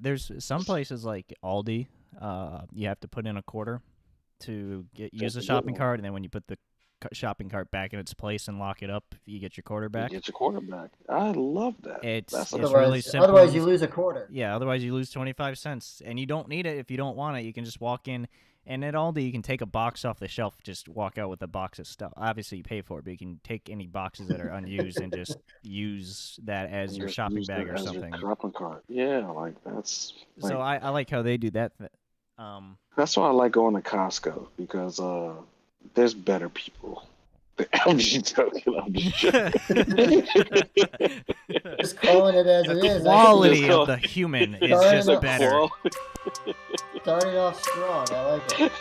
There's some places like Aldi. You have to put in a quarter to use Just the to get shopping one. cart, and then when you put the shopping cart back in its place and lock it up, you get your quarter You back. get your quarterback. I love that. It's That's a it's really simple and Otherwise you easy. lose a quarter. Yeah, otherwise you lose 25 cents, and you don't need it if you don't want it. You can just walk in, and at Aldi you can take a box off the shelf, just walk out with a box of stuff. Obviously you pay for it, but you can take any boxes that are unused and just use that as and your just shopping use bag that or as your something. shopping cart. Yeah, like that's So like I like how they do that. Um, that's why I like going to Costco because there's better people. I'm just joking. I'm just joking. Just calling it as the it is. Just quality of call the human is Starting just the off, better. qual. starting off strong. I like it.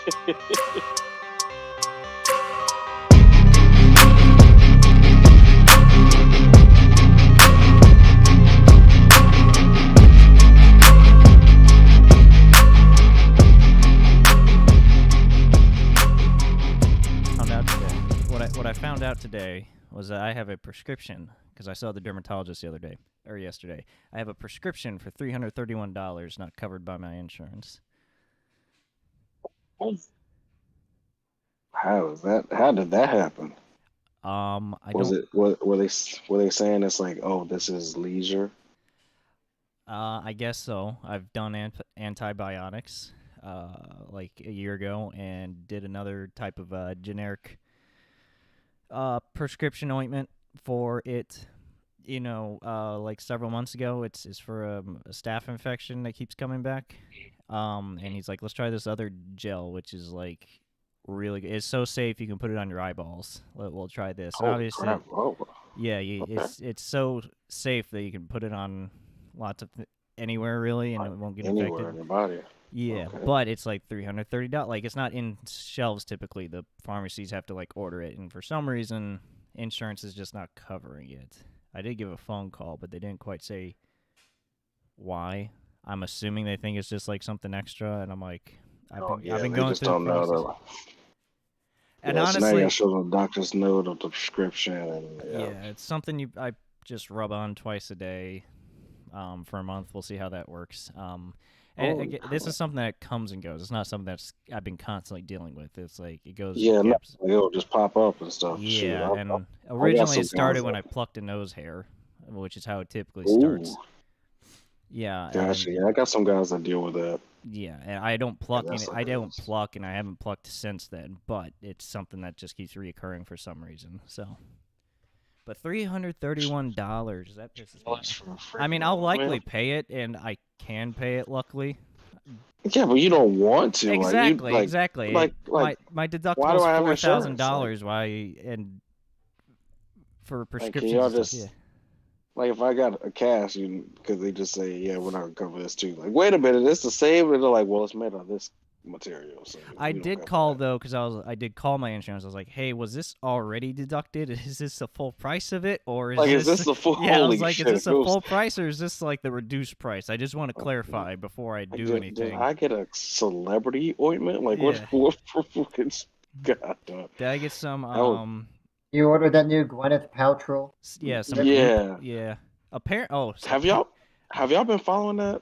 What I found out today was that I have a prescription because I saw the dermatologist the other day or yesterday. I have a prescription for $331 not covered by my insurance. How is that? How did that happen? I Was don't. it were they saying it's like, oh, this is leisure? I guess so. I've done antibiotics like a year ago and did another type of generic prescription ointment for it. Like several months ago. It's for a staph infection that keeps coming back. And he's like, let's try this other gel, which is like really good. It's so safe you can put it on your eyeballs. We'll try this, and Holy obviously, crap! Oh, yeah, okay. it's so safe that you can put it on lots of anywhere really, and Like it won't get anywhere infected. in your body. Yeah, Okay. but it's like $330. Like it's not in shelves typically. The pharmacies have to like order it, and for some reason, insurance is just not covering it. I did give a phone call, but they didn't quite say why. I'm assuming they think it's just like something extra, and I'm like, I've Oh been I've yeah, been they going just through the don't know process, the. and Yeah, so now you gotta honestly, show them the doctor's note of the prescription, and yeah. yeah, it's something I just rub on twice a day, for a month. We'll see how that works. And Holy again, this crap! is something that comes and goes. It's not something that's I've been constantly dealing with. It's like it goes Yeah, no, gaps. like, it'll just pop up and stuff. Shoot, Yeah, and I got originally it some guys started that. when I plucked a nose hair, which is how it typically Ooh, starts. Yeah, gotcha. and Yeah, I got some guys that deal with that. yeah, and I don't Yeah, pluck that any. sucker I don't is. pluck, and I haven't plucked since then. But it's something that just keeps reoccurring for some reason. So, but $331, that pisses me $3 off. for a I mean, freaking I'll likely ointment. pay it, and I can pay it. Luckily, Yeah, but you don't want to. Like you exactly, exactly. like. My Why do deductible's I have insurance? $4,000. Why and for Like can prescriptions y'all and stuff. Yeah. just like if I got a cash, you because they just say, yeah, we're not gonna cover this too. Like, wait a minute, it's the same, and they're like, well, it's made of this material, so I we don't did cover call that. though because I did call my insurance. I was like, "Hey, was this already deducted? Is this the full price of it, or is Like, is this?" this the full? Yeah, I was Holy like, "Is shit! this If a it was, full price or is this like the reduced price?" I just want to clarify before I like, do did anything. I get a celebrity ointment? Like, what? Yeah. What for fucking God? Did I get some? That would, You ordered that new Gwyneth Paltrow Yeah, some lip. goop. yeah. Yeah. Apparent. Oh, Have y'all have y'all been following that?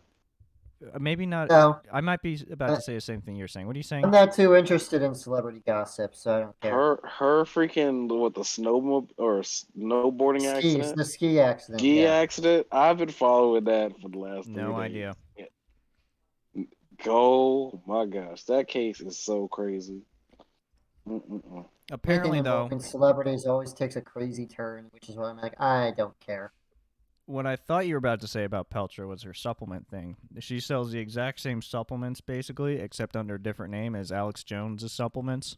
maybe not. No, I might be about uh, to say the same thing you're saying. What are you I'm saying? not too interested in celebrity gossip, so I don't care. Her freaking what the snowboarding accident, The ski accident, ski yeah. accident. I've been following that for the last three No days. idea. Yeah. Go, my gosh, that case is so crazy. Mm-mm-mm. Anything Apparently, though, involving celebrities always takes a crazy turn, which is why I'm like, I don't care. what I thought you were about to say about Peltra was her supplement thing. She sells the exact same supplements basically, except under a different name as Alex Jones's supplements.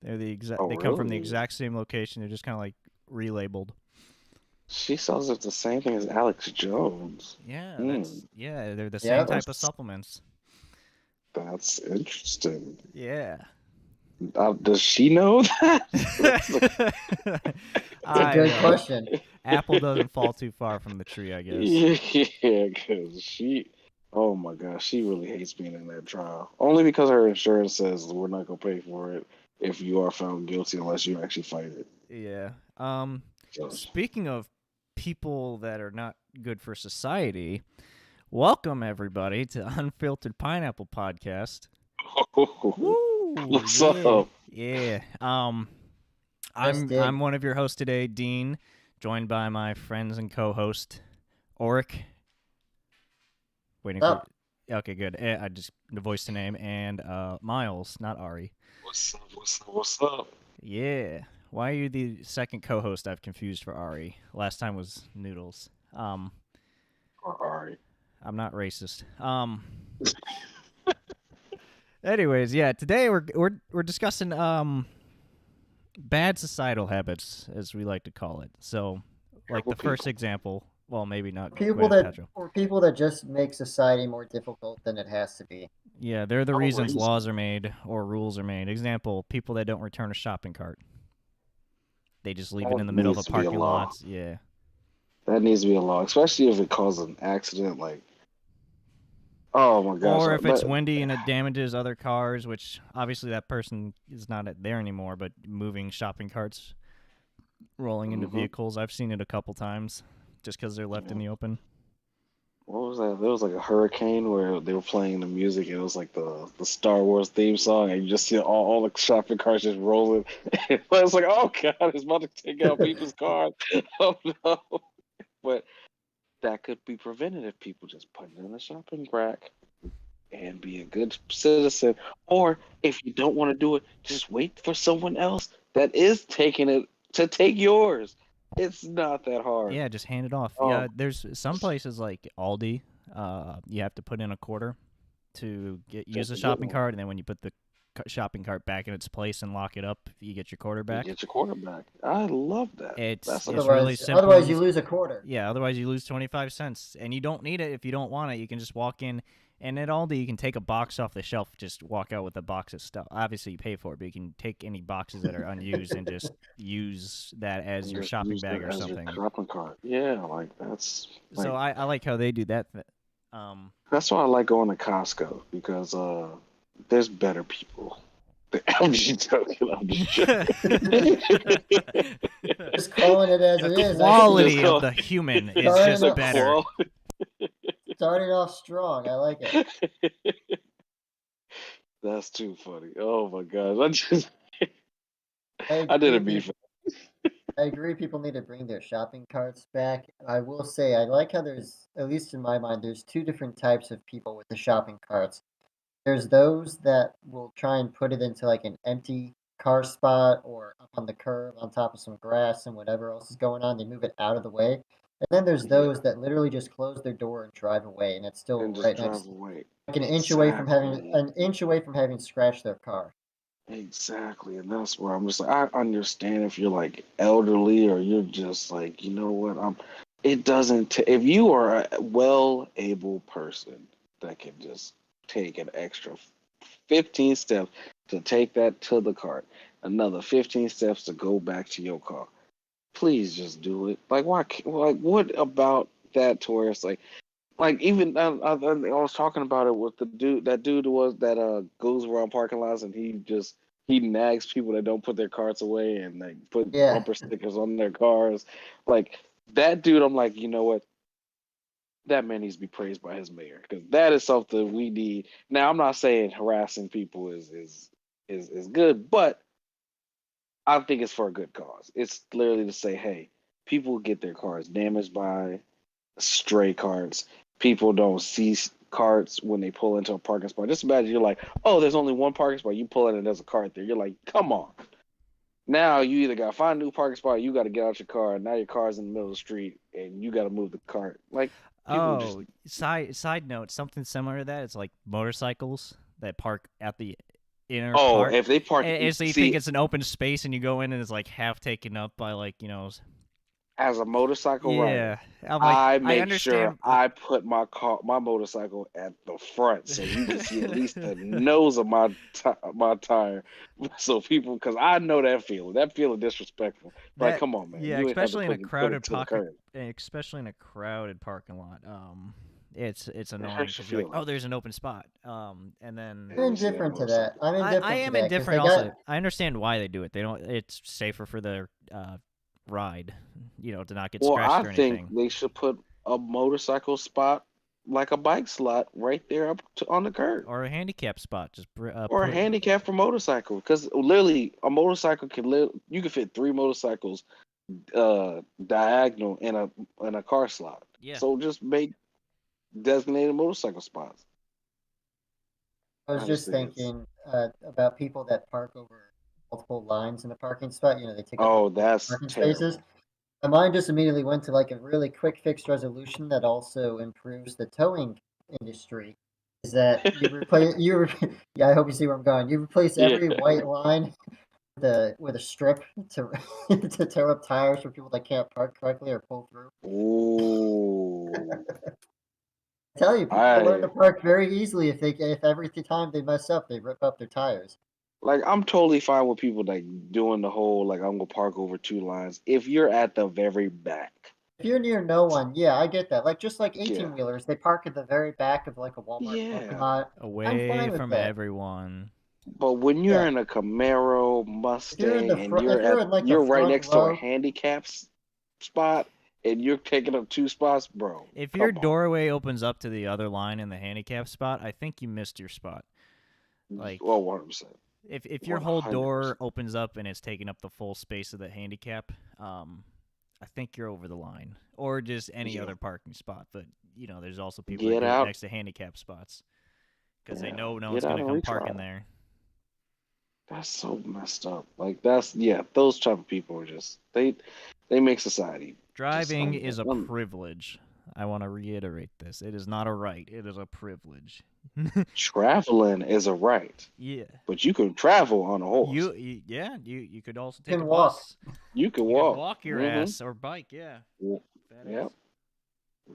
They're the exact. Oh, They come from the really? exact same location. They're just kind of like relabeled. She sells it the same thing as Alex Jones. Yeah, Hmm, they're the Yeah, same type of supplements. that's interesting. Yeah. Does she know that? That's the it's a I good know. question. Apple doesn't fall too far from the tree, I guess. yeah, because oh my gosh, she really hates being in that trial. Only because her insurance says we're not gonna pay for it if you are found guilty unless you actually fight it. Yeah. So, Speaking of people that are not good for society, Welcome everybody to Unfiltered Pineapple Podcast. Woo! What's yeah, up? yeah. Nice dig. I'm one of your hosts today, Dean, joined by my friends and co-host Orik. Waiting What's for. Okay, good. I just voiced the name and Miles, not Ari. What's up? Yeah. Why are you the second co-host I've confused for Ari? Last time was Noodles. Alright. I'm not racist. Anyways, yeah, today we're discussing bad societal habits, as we like to call it. So, like the first example, well, maybe not. Go people ahead, that Pedro. or people that just make society more difficult than it has to be. Yeah, they're the Oh, reasons racist. laws are made or rules are made. Example: people that don't return a shopping cart. They just leave it in the middle of a Needs to be a parking law. lot. Yeah. That needs to be a law, especially if it causes an accident. Like, oh my gosh! Or if it's windy and it damages other cars, which obviously that person is not there anymore, but moving shopping carts, rolling into vehicles. I've seen it a couple times just because they're left in the open. What was that? There was like a hurricane where they were playing the music. And it was like the Star Wars theme song, and you just see all the shopping carts just rolling. It was like, oh god, it's about to take out people's cars. Oh no! But that could be prevented if people just put it in the shopping rack and be a good citizen. Or if you don't want to do it, just wait for someone else that is taking it to take yours. It's not that hard. Yeah, just hand it off. Oh, Yeah, there's some places like Aldi. You have to put in a quarter to use that's a a good shopping one. cart, and then when you put the shopping cart back in its place and lock it up, you get your quarter You back. get your quarterback. I love that. It's That's it's a really Otherwise, simple. And you lose a quarter. yeah, otherwise you lose 25 cents, and you don't need it if you don't want it. You can just walk in, and at Aldi you can take a box off the shelf, just walk out with a box of stuff. Obviously you pay for it, but you can take any boxes that are unused and just use that as and your just shopping use bag that or as your something. shopping cart. Yeah, like that's So like I like how they do that. that's why I like going to Costco because there's better people. I'm just joking. I'm just joking. Just calling it as The it is. quality of call- the human is Sorry, just no. better. Starting off strong. I like it. That's too funny. Oh my gosh. I I agree. didn't mean for I agree. People need to bring their shopping carts back. I will say, I like how there's, at least in my mind, there's two different types of people with the shopping carts. There's those that will try and put it into like an empty car spot or up on the curb on top of some grass and whatever else is going on. They move it out of the way. And then there's yeah, those that literally just close their door and drive away, and it's still and just right drive next, away. like Exactly. an inch away from having scratched their car. Exactly. And that's where I'm just like, I understand if you're like elderly or you're just like, you know what, it doesn't, if you are a well able person that can just take an extra 15 steps to take that to the cart, another 15 steps to go back to your car, please just do it. Like, why, like, what about that to where it's like even I was talking about it with the dude. That dude was that goes around parking lots and he nags people that don't put their carts away and like put Yeah. bumper stickers on their cars. Like that dude, I'm like, you know what? That man needs to be praised by his mayor because that is something we need. Now, I'm not saying harassing people is good, but I think it's for a good cause. It's literally to say, hey, people get their cars damaged by stray carts. People don't see carts when they pull into a parking spot. Just imagine you're like, oh, there's only one parking spot. You pull in and there's a cart there. You're like, come on. Now you either got to find a new parking spot, or you got to get out your car. And now your car's in the middle of the street, and you got to move the cart. Like people just Oh, side note, something similar to that. It's like motorcycles that park at the inner oh, part. if they park, And so you think see, it's an open space, and you go in, and it's like half taken up by as a motorcycle rider, yeah. I'm like, I I make sure understand. I put my motorcycle at the front so you can see at least the nose of my tire, so people, because I know that feeling. That feeling disrespectful. Like, That come on, man, yeah, you ain't have to especially in a put it crowded to the pocket, curb. especially in a crowded parking lot. It's It annoying hurts your because you're like, oh, feelings. there's an open spot. And then I'm And you see that indifferent to that. motorcycle. I'm I indifferent to am that because indifferent. they Also, got I understand why they do it. They don't. It's safer for their ride, to not get Well, scratched I or think anything. they should put a motorcycle spot like a bike slot right there on the curb, Or a handicap spot. Just or a put. handicap for motorcycle. Because literally, a motorcycle you can fit 3 motorcycles diagonal in a car slot. Yeah. So just make designated motorcycle spots. I was I just just think it's thinking about people that park over multiple lines in a parking spot. They take up oh, multiple that's parking spaces. terrible. My mind just immediately went to like a really quick fix resolution that also improves the towing industry. Is that you replace yeah, I hope you see where I'm going. You replace Yeah. every white line with a strip to to tow up tires for people that can't park correctly or pull through. Ooh. I tell you, people will learn to I park very easily if every time they mess up, they rip up their tires. like I'm totally fine with people like doing the whole like I'm gonna park over 2 lines if you're at the very back. If you're near no one, yeah, I get that. Like just like Yeah. 18 wheelers, they park at the very back of like a Walmart parking Yeah. lot. I'm Away fine with from that. everyone. But when you're Yeah. in a Camaro If you're in the Mustang and front, if you're in like the you're right front next to a row, spot and you're taking up 2 spots, bro, If your come on. doorway opens up to the other line in the handicap spot, I think you missed your spot. Like, Well, 100%. if your whole door 100%. opens up and it's taking up the full space of the handicap, I think you're over the line. Or just any Yeah. other parking spot. But, there's also people that Get do it out. next to handicap spots because they Yeah. know no Get one's going out to and come park in retry. there. That's so messed up. Like those type of people are just they make society just Driving is a un privilege. I want to reiterate this. It is not a right. It is a privilege. traveling is a right, Yeah. but you can travel on a horse. You could also you take a can walk. bus. You can You could walk. walk your Mm-hmm. ass or bike, yeah. Fat Yep. ass.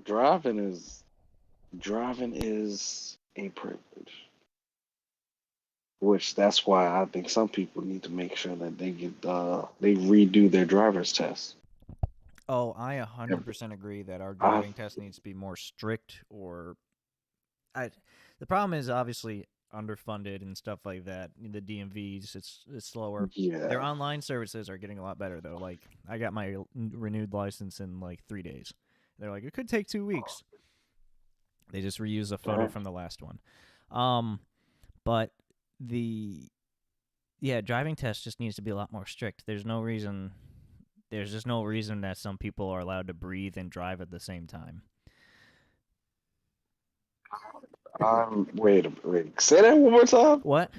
Driving is a privilege. Which that's why I think some people need to make sure that they redo their driver's test. Oh, I 100% agree that our I driving test needs to be more strict or I the problem is obviously underfunded and stuff like that. The DMVs it's slower. Their yeah. online services are getting a lot better though. Like I got my renewed license in like 3 days. They're like it could take 2 weeks. They just reuse a photo Dang. from the last one. Um but the driving test just needs to be a lot more strict. There's just no reason that some people are allowed to breathe and drive at the same time. Wait. Say that one more time. What?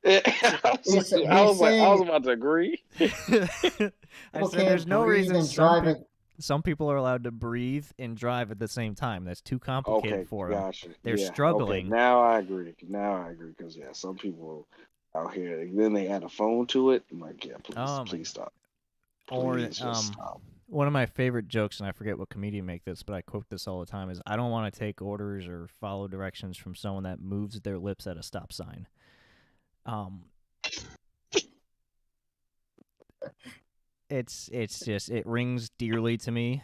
I He's was like, I was saying about to agree. I people said there's can't no breathe reason and drive it. some people are allowed to breathe and drive at the same time. That's too complicated Okay, for them. gotcha. They're Yeah. Okay. struggling. Now I agree. Because yeah, some people out here then they add a phone to it. I'm like, yeah, Oh my please stop. or Please just stop. one of my favorite jokes, and I forget what comedian make this, but I quote this all the time, is I don't want to take orders or follow directions from someone that moves their lips at a stop sign. It's just it rings dearly to me.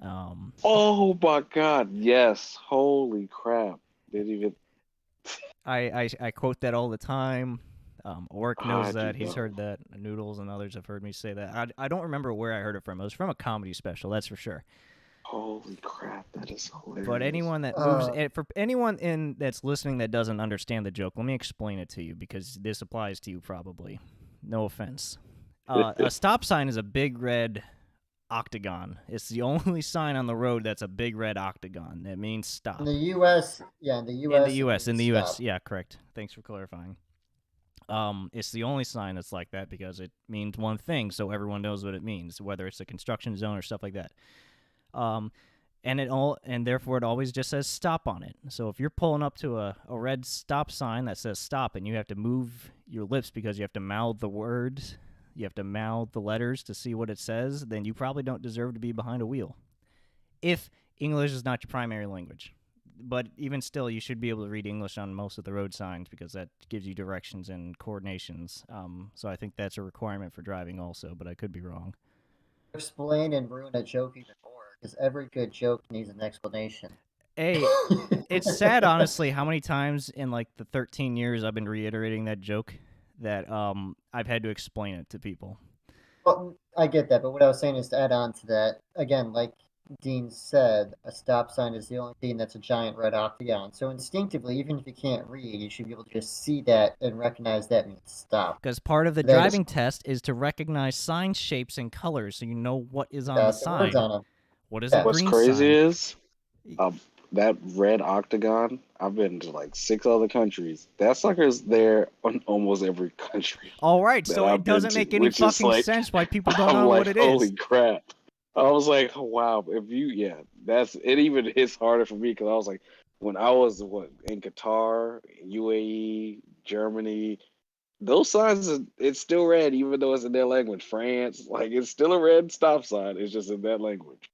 Um, Oh my God, yes. Holy crap. Didn't even I quote that all the time. Orik knows I do that. He's know. heard that. Noodles and others have heard me say that. I don't remember where I heard it from. It was from a comedy special, that's for sure. Holy crap, that is But hilarious. anyone that moves, for anyone that's listening that doesn't understand the joke, let me explain it to you because this applies to you probably. No offense. A stop sign is a big red octagon. It's the only sign on the road that's a big red octagon. That means stop. In the U.S., yeah, in the In the U.S., U.S., it in the means U.S., stop. yeah, correct. Thanks for clarifying. It's the only sign that's like that because it means one thing, so everyone knows what it means, whether it's a construction zone or stuff like that. And therefore it always just says stop on it. So if you're pulling up to a red stop sign that says stop, and you have to move your lips because you have to mouth the words, you have to mouth the letters to see what it says, then you probably don't deserve to be behind a wheel. If English is not your primary language. But even still, you should be able to read English on most of the road signs because that gives you directions and coordinations. So I think that's a requirement for driving also, but I could be wrong. Explain and ruin a joke even more because every good joke needs an explanation. Hey, it's sad, honestly, how many times in like the 13 years I've been reiterating that joke that I've had to explain it to people. Well, I get that, but what I was saying is to add on to that again, like Dean said, a stop sign is the only thing that's a giant red octagon. So instinctively, even if you can't read, you should be able to just see that and recognize that means stop. Because part of the Then, driving test is to recognize sign shapes and colors, so you know what is on the the words sign. on them. What is a Yeah. What's green crazy sign? is that red octagon. I've been to like 6 other countries. That sucker's there on almost every country All right, that so it I've been doesn't to, make any which is fucking like, sense why people don't I'm know what like, it is. holy crap. I was like, oh, wow, if you, yeah, that's it. Even hits harder for me because I was like, when I was in Qatar, UAE, Germany, those signs, it's still red, even though it's in their language. France, like, it's still a red stop sign. It's just in that language.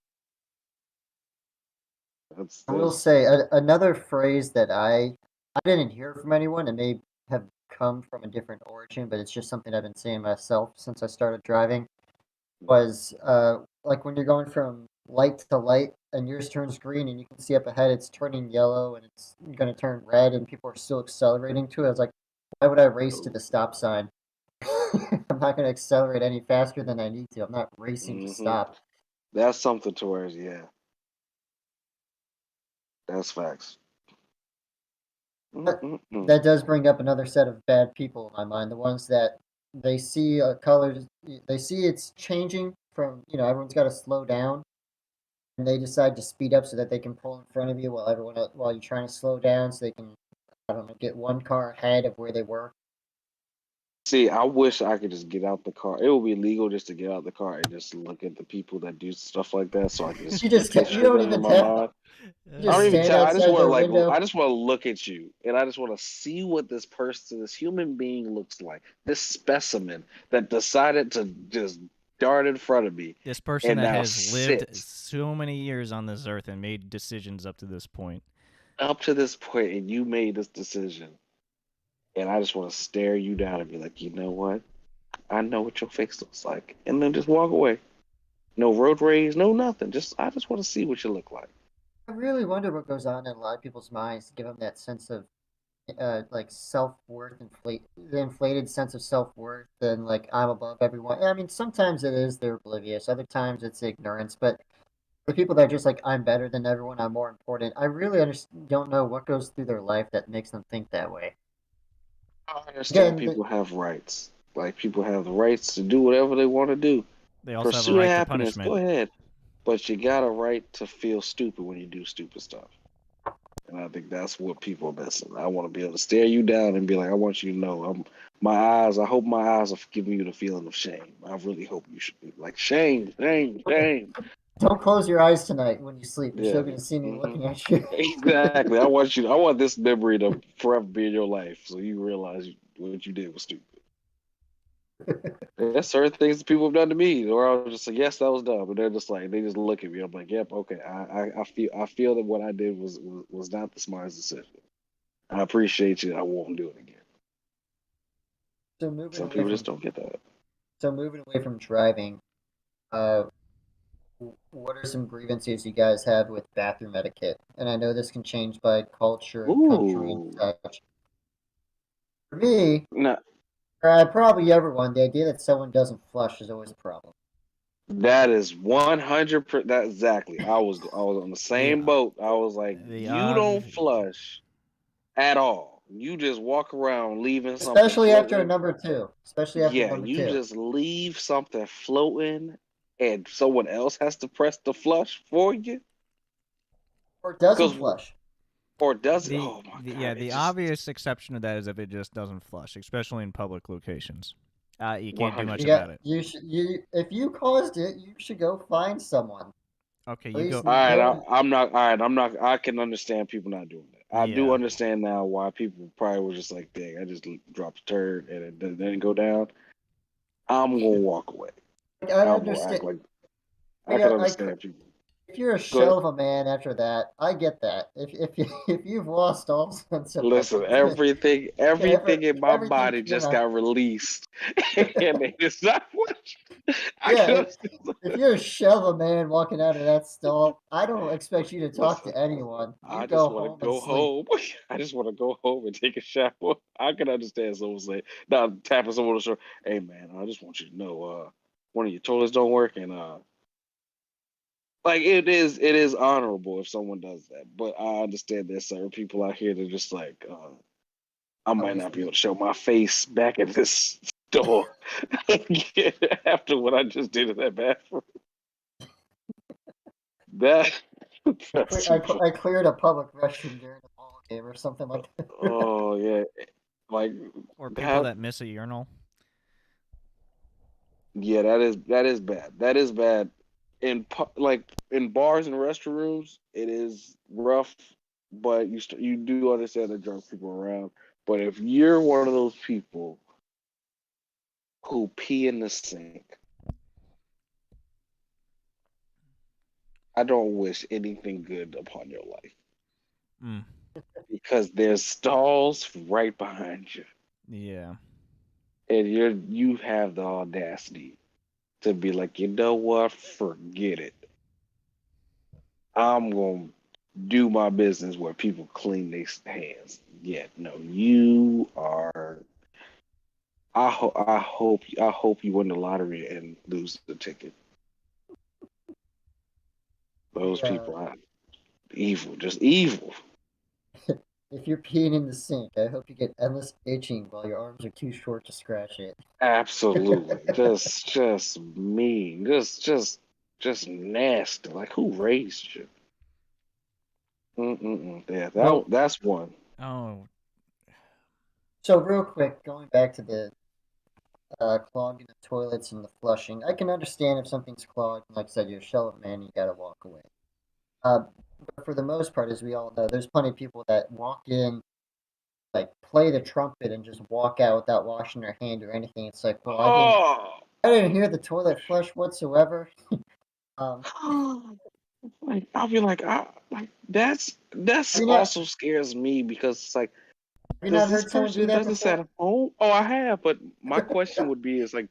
I will That's say another phrase that I didn't hear from anyone. It may have come from a different origin, but it's just something I've been saying myself since I started driving. Was like when you're going from light to light and yours turns green and you can see up ahead it's turning yellow and it's going to turn red and people are still accelerating to it. I was like, why would I race to the stop sign? I'm not going to accelerate any faster than I need to. I'm not racing to hmm stop. that's something towards, yeah, that's facts. But Mm-mm-mm. that does bring up another set of bad people in my mind. The ones that they see colors, they see it's changing from, everyone's got to slow down and they decide to speed up so that they can pull in front of you while you're trying to slow down so they can, I don't know, get one car ahead of where they were. See, I wish I could just get out the car. It would be legal just to get out the car and just look at the people that do stuff like that, so I can just You picture don't them in even my mind. you I just don't even stand tell. I just outside want to their window. I just want to look at you, and I just want to see what this person, this human being, looks like. This specimen that decided to just dart in front of me This person and that now has lived sit so many years on this earth and made decisions up to this point. up to this point, and you made this decision, and I just want to stare you down and be like, you know what? I know what your face looks like, and then just walk away. No road rage, no nothing. Just I just want to see what you look like. I really wonder what goes on in a lot of people's minds to give them that sense of like self-worth, the inflated sense of self-worth and like I'm above everyone. I mean, sometimes it is they're oblivious, other times it's ignorance, but the people that are just like I'm better than everyone, I'm more important, I really don't know what goes through their life that makes them think that way. I understand Again, people have rights. Like people have the rights to do whatever they want to do. They also have a Pursue right to happiness, go punishment. ahead. But you got a right to feel stupid when you do stupid stuff. And I think that's what people are missing. I want to be able to stare you down and be like, I want you to know, I hope my eyes are giving you the feeling of shame. I really hope you should be like, shame, shame, shame. don't close your eyes tonight when you sleep. You're still Yeah. going to see me hmm looking at you. Exactly. I want this memory to forever be in your life so you realize what you did was stupid. There's certain things that people have done to me, or I was just like, yes, that was dumb, but they're just like, they just look at me. I'm like, yep, okay. I feel that what I did was not the smartest decision. I appreciate you. I won't do it again. so moving Some away people from just don't get that. so moving away from driving, uh, what are some grievances you guys have with bathroom etiquette? And I know this can change by culture and country and Ooh, such. For me, no, probably everyone, the idea that someone doesn't flush is always a problem. that is 100%. That exactly. I was on the The same boat. I was like, the you don't flush at all. You just walk around leaving something Especially after a floating. number two. Especially after Yeah, number you two. just leave something floating and someone else has to press the flush for you. Or it doesn't Because, flush. or does it? the, Oh my the yeah God. It the just obvious exception to that is if it just doesn't flush, especially in public locations. You can't do much about 100%. it. If you caused it, you should go find someone. Okay, At you go. least All right. go. I'm not, all right. I'm not, I can understand people not doing that. I do Yeah, understand now why people probably were just like, dang, I just dropped a turd and it didn't go down. I'm going to walk away. Like, I I'm going to act understand. like I Like, can understand people. if you're a Go ahead. shell of a man after that, I get that. If you've lost all sense of Listen, etiquette, everything in my everything body came just out. got released, and they just not watch. I Yeah, can understand. if you're a shell of a man walking out of that stall, I don't expect you to talk Listen, to anyone. You I just go want to home and go sleep. home. I just want to go home and take a shower. I can understand someone say, not tapping someone on the shoulder. Hey man, I just want you to know, one of your toilets don't work, and like it is honorable if someone does that. But I understand there's certain people out here that are just like, I might not be able to show my face back at this store after what I just did in that bathroom. That that's too fun. I cleared a public restroom during a ball game or something like that. Oh yeah, like Or people that. that miss a urinal. Yeah, that is bad. That is bad. Like in bars and restrooms, it is rough, but you do understand that drunk people are around. But if you're one of those people who pee in the sink, I don't wish anything good upon your life Mm. because there's stalls right behind you, Yeah. and you have the audacity to be like, you know what, forget it. I'm gonna do my business where people clean their hands. Yeah, no, you are. I hope you win the lottery and lose the ticket. Those Yeah. people are evil, just evil. If you're peeing in the sink, I hope you get endless itching while your arms are too short to scratch it. Absolutely, just mean, just nasty. Like who raised you? Mm-mm-mm. Yeah, So, that's one. Oh. so real quick, going back to the clogging the toilets and the flushing, I can understand if something's clogged. Like I said, you're a shallow man, you gotta walk away. Uh, but for the most part, as we all know, there's plenty of people that walk in, like play the trumpet, and just walk out without washing their hand or anything. It's like, well, Oh, I didn't hear the toilet flush whatsoever. Um, like I'll be like, like that's have you not also scares me because it's like, have you does not this heard someone do person that does this before? at home? Oh, I have, but my question would be is like,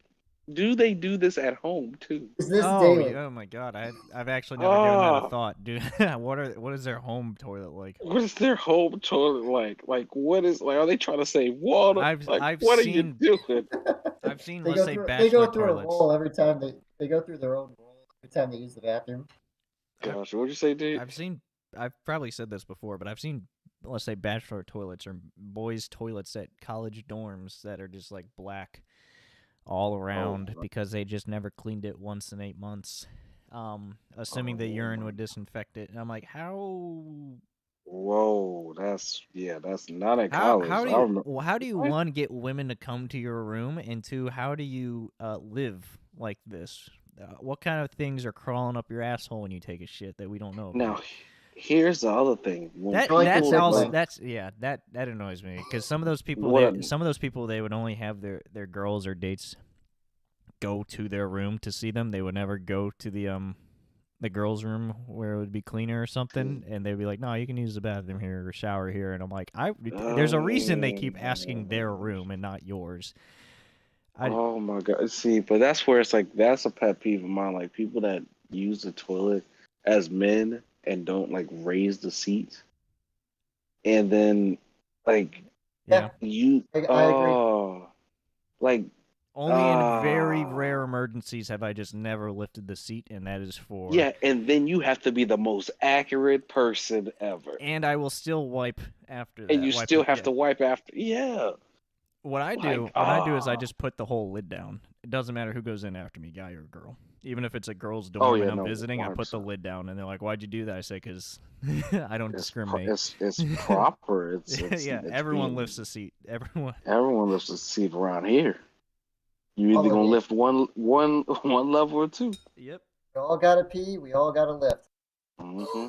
do they do this at home too? Is this Oh, daily? yeah, oh my God! I've actually never given that a Ah, thought, dude. What is their home toilet like? what is their home toilet like? Like, what is like? Are they trying to save water? Like, I've what are you seen doing? let's say They bachelor go through a toilets. roll every time they go through their own roll every time they use the bathroom. I've Gosh, what'd you say, dude? I've seen I've probably said this before, but I've seen, let's say, bachelor toilets or boys toilets at college dorms that are just like black all Oh, around because they just never cleaned it once in 8 months. Assuming the oh urine my! would disinfect it. And I'm like, Whoa, that's not at college. I remember. how do you What? one get women to come to your room, and two, how do you live like this? What kind of things are crawling up your asshole when you take a shit that we don't know about? Now, here's the other thing. When That Like the that's people also like tickling. that's yeah that annoys me because what? some of those people they would only have their girls or dates go to their room to see them. They would never go to the girls' room where it would be cleaner or something, and they'd be like, "No, you can use the bathroom here or shower here." And I'm like, there's a reason they keep asking their Um, room and not yours. I oh my God. See, but that's where it's like that's a pet peeve of mine. Like people that use the toilet as men and don't like raise the seat, and then like yeah. Yeah, you, I agree. like Only in very rare ah, emergencies have I just never lifted the seat, and that is for. yeah, and then you have to be the most accurate person ever, And I will still wipe after and that. you Wipe still it. have Yeah. to wipe after. Yeah, like What I do is I just put the whole lid down. It doesn't matter who goes in after me, guy or girl. Even if it's a girl's oh dorm yeah, and I'm no, visiting, I put the 100%. lid down, and they're like, "Why'd you do that?" I say, "Cause I don't discriminate." It's proper. Yeah, It's everyone being lifts a seat. Everyone. everyone lifts a seat around here. You either All of gonna it. lift one one level or two. Yep. We all gotta pee. We all gotta lift. hmm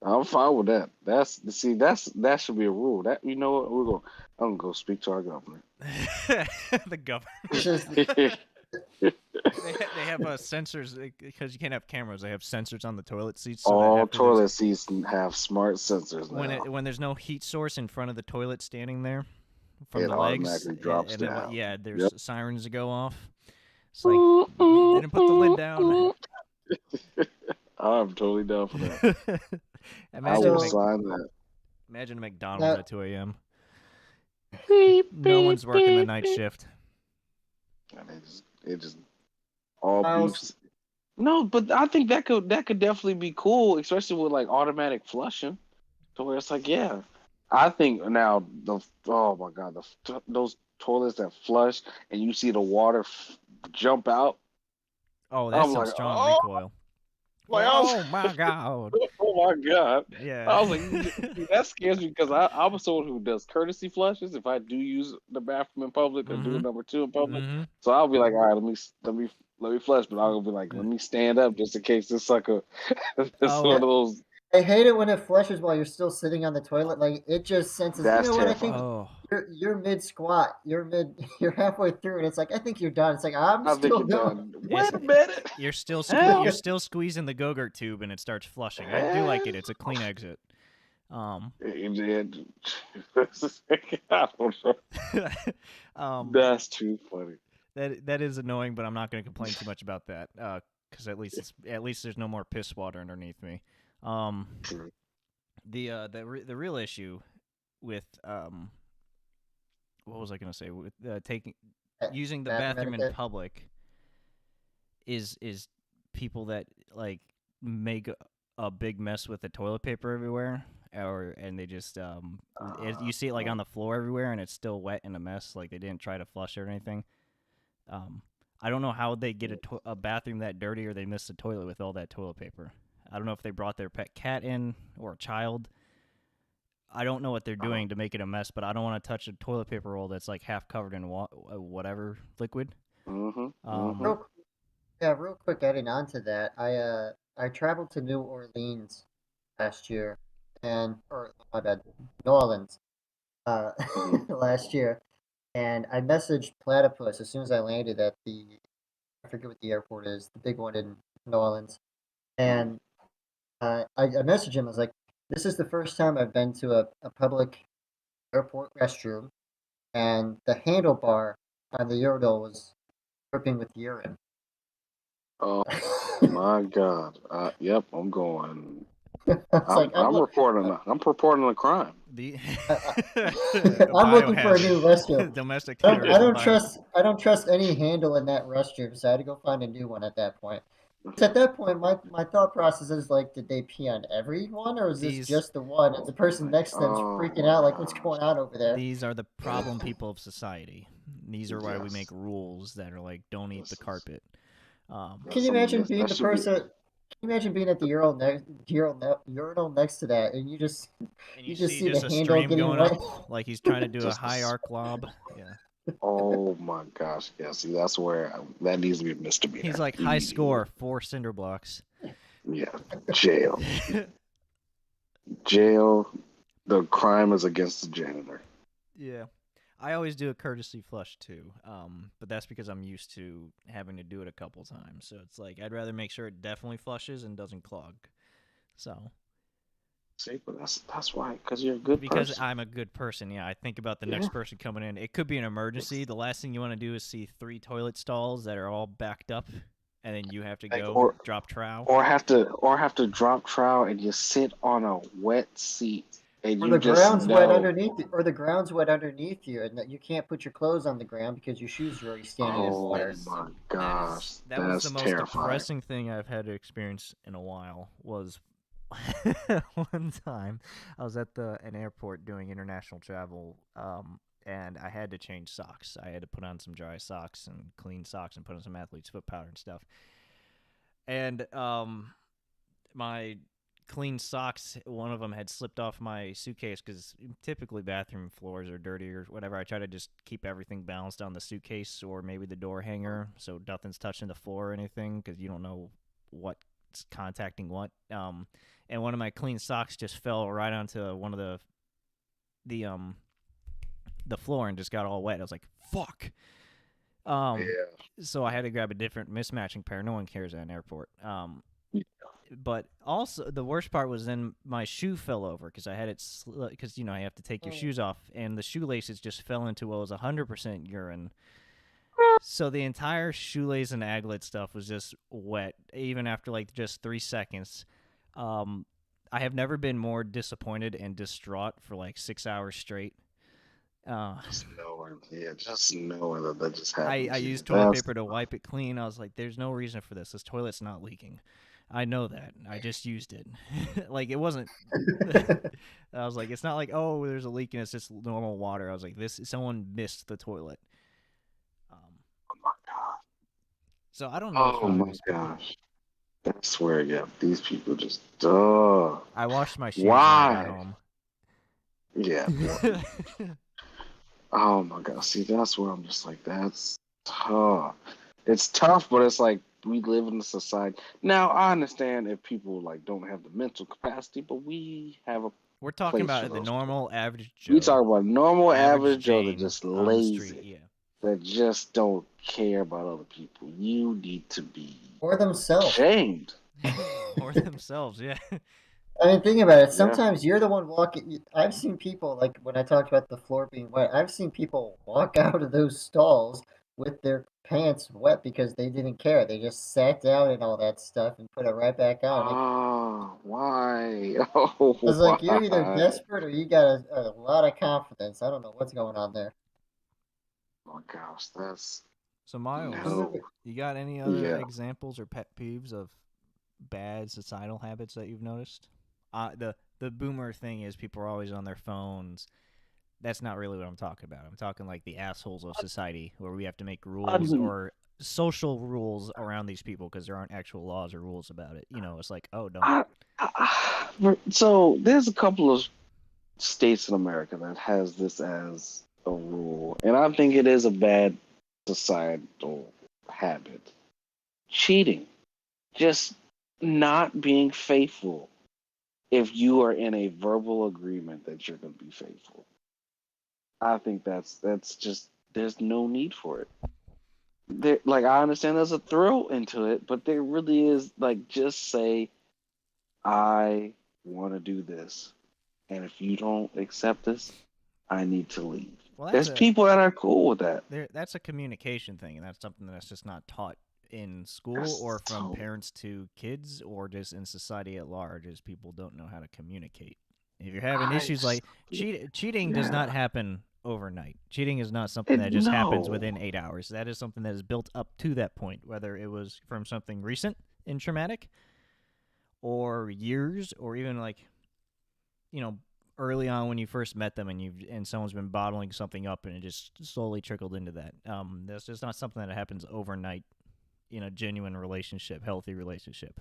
I'm fine with that. That should be a rule. That you know what I'm gonna go speak to our governor. The governor. This is They have sensors because you can't have cameras. They have sensors on the toilet seats so that All after there's toilet seats have smart sensors now. when there's no heat source in front of the toilet standing there from It the legs, automatically drops and then down. yeah, there's Yep. sirens to go off. It's like they didn't put the lid down. I'm totally down for that. I imagine will so sign that. imagine a McDonald's now. at 2 a.m. Beep No beep one's working the beep night beep. shift. And they just all Miles, beefs. No, but I think that could definitely be cool, especially with like automatic flushing, to where it's like, yeah. I think now oh my god, those toilets that flush and you see the water jump out. Oh, that's I'm some like, strong oh, recoil. like I was, Oh my god. oh my god. Yeah. I was like, see, that scares me because I'm someone who does courtesy flushes if I do use the bathroom in public or do a Mhm. number two in public. Mhm. So I'll be like, all right, let me flush, but I'll be like, let me stand up just in case this sucker is one Yeah, Oh, of those. I hate it when it flushes while you're still sitting on the toilet. Like it just senses. You That's know what? I think terrifying. oh. you're mid squat. You're mid. You're halfway through, and it's like I think you're done. It's like I'm I think still you're going. done. It's Wait a minute. you're Hell, still squeezing the Go-Gurt tube and it starts flushing. I do like it. hell. It's a clean exit. Um I don't know. um That's too funny. that is annoying, but I'm not going to complain too much about that. Cuz at least there's no more piss water underneath me. Um True. the real issue with what was I going to say with taking using the Bathroom bathroom in etiquette. public is people that like make a big mess with the toilet paper everywhere, or and they just you see it like on the floor everywhere and it's still wet and a mess, like they didn't try to flush it or anything. um I don't know how they get a bathroom that dirty, or they miss the toilet with all that toilet paper. I don't know if they brought their pet cat in or a child. I don't know what they're Uh, doing to make it a mess, but I don't want to touch a toilet paper roll that's like half covered in whatever liquid. mhm. um Mhm. Real, yeah, real quick. Adding on to that, I traveled to New Orleans last year, and or my bad, New Orleans, uh, Mhm. last year, and I messaged Platypus as soon as I landed at the I forget what the airport is, the big one in New Orleans, Mhm. and I messaged him. I was like, "This is the first time I've been to a public airport restroom, and the handlebar on the urinal was dripping with urine." Oh my God. Yep. I'm going. It's I'm like I'm reporting. I'm reporting a crime. The I, I'm looking for a biohazard, new restroom. domestic I terrorism don't bio. trust I don't trust any handle in that restroom, so I had to go find a new one at that point. 'Cause at that point, my thought process is like, did they pee on everyone, or is this These just the one? And the person next to them's Oh freaking my out, like, what's gosh. going on over there? these are the problem people of society. These are why we make Yes. rules that are like, don't eat the This is carpet. Um, Can that's you some. imagine This, being that the should be. person? Can you imagine being at the urinal next to that, and and you you just see see the just a handle stream getting going wet? up, like he's trying to do a Just. high arc lob. Yeah, Oh my gosh. Yeah. See, that's where that needs to be a he's misdemeanor like high immediately. score 4 cinder blocks. Yeah. Jail. Jail. The crime is against the janitor. Yeah. I always do a courtesy flush too, but that's because I'm used to having to do it a couple times. So it's like I'd rather make sure it definitely flushes and doesn't clog. So See, but that's why, because you're a good because person. I'm a good person, yeah, I think about the Yeah. next person coming in. It could be an emergency. The last thing you want to do is see 3 toilet stalls that are all backed up, and then you have to Like, go drop trow. or have to drop trowel and you sit on a wet seat and Or you the just ground's wet know, underneath or the ground's wet underneath you, and that you can't put your clothes on the ground because your shoes are already standing in oh water. my That gosh, is that was the that's most terrifying. depressing thing I've had to experience in a while. Was one time I was at an airport doing international travel, and I had to change socks. I had to put on some dry socks and clean socks and put on some athlete's foot powder and stuff. And my clean socks, one of them had slipped off my suitcase because typically bathroom floors are dirty or whatever. I try to just keep everything balanced on the suitcase or maybe the door hanger so nothing's touching the floor or anything because you don't know what's contacting what. And one of my clean socks just fell right onto one of the um the floor and just got all wet. I was like, "Fuck!" Um, Yeah. so I had to grab a different mismatching pair. No one cares at an airport. But also the worst part was then my shoe fell over because I had it because I have to take your shoes off, and the shoelaces just fell into what was 100% urine. So the entire shoelace and aglet stuff was just wet, even after like just 3 seconds. Um, I have never been more disappointed and distraught for like 6 hours straight. Just knowing that just happened I to you. used toilet That's paper to wipe it clean. I was like, there's no reason for this. This toilet's not leaking. I know that. I just used it. Like, it wasn't. I was like, it's not like, oh, there's a leak and it's just normal water. I was like, someone missed the toilet. oh my god. So I don't know what's Oh wrong with my these people. gosh. I swear, yeah, these people just duh. I washed my shoes when I got Why? home. Yeah, oh my god. See, that's where I'm just like, that's tough. It's tough, but it's like we live in a society. Now I understand if people like don't have the mental capacity, but we have a We're talking place for about the those people. normal average We Joe, talk about normal average average Joe that Jane just on the street. lazy, Yeah. that just don't care about other people. You need to be or themselves. shamed. Or themselves, yeah. I mean, think about it. Yeah. Sometimes you're the one walking. I've seen people, like when I talked about the floor being wet, I've seen people walk out of those stalls with their pants wet because they didn't care. They just sat down and all that stuff and put it right back on. Like, Oh, why? I Oh, was like, you're either why? desperate or you got a lot of confidence. I don't know what's going on there. Oh my gosh, that's So, Miles, no. you got any other Yeah. examples or pet peeves of bad societal habits that you've noticed? The boomer thing is people are always on their phones. That's not really what I'm talking about. I'm talking like the assholes of society where we have to make rules Um, or social rules around these people because there aren't actual laws or rules about it. It's like, oh, don't. I, so there's a couple of states in America that has this as a rule, and I think it is a bad societal habit. Cheating, just not being faithful if you are in a verbal agreement that you're going to be faithful. I think that's just there's no need for it. Like I understand there's a thrill into it, but there really is like just say I want to do this, and if you don't accept this, I need to leave. Well, There's people that are cool with that. that's a communication thing, and that's something that's just not taught in school or That's from parents to kids or just in society at large, is people don't know how to communicate. If you're having I issues like cheating does not yeah. happen overnight. Cheating is not something It, that just happens no. within 8 hours. That is something that is built up to that point, whether it was from something recent and traumatic or years or even like, you know, early on when you first met them and someone's been bottling something up and it just slowly trickled into that. That's just not something that happens overnight in a genuine relationship, healthy relationship.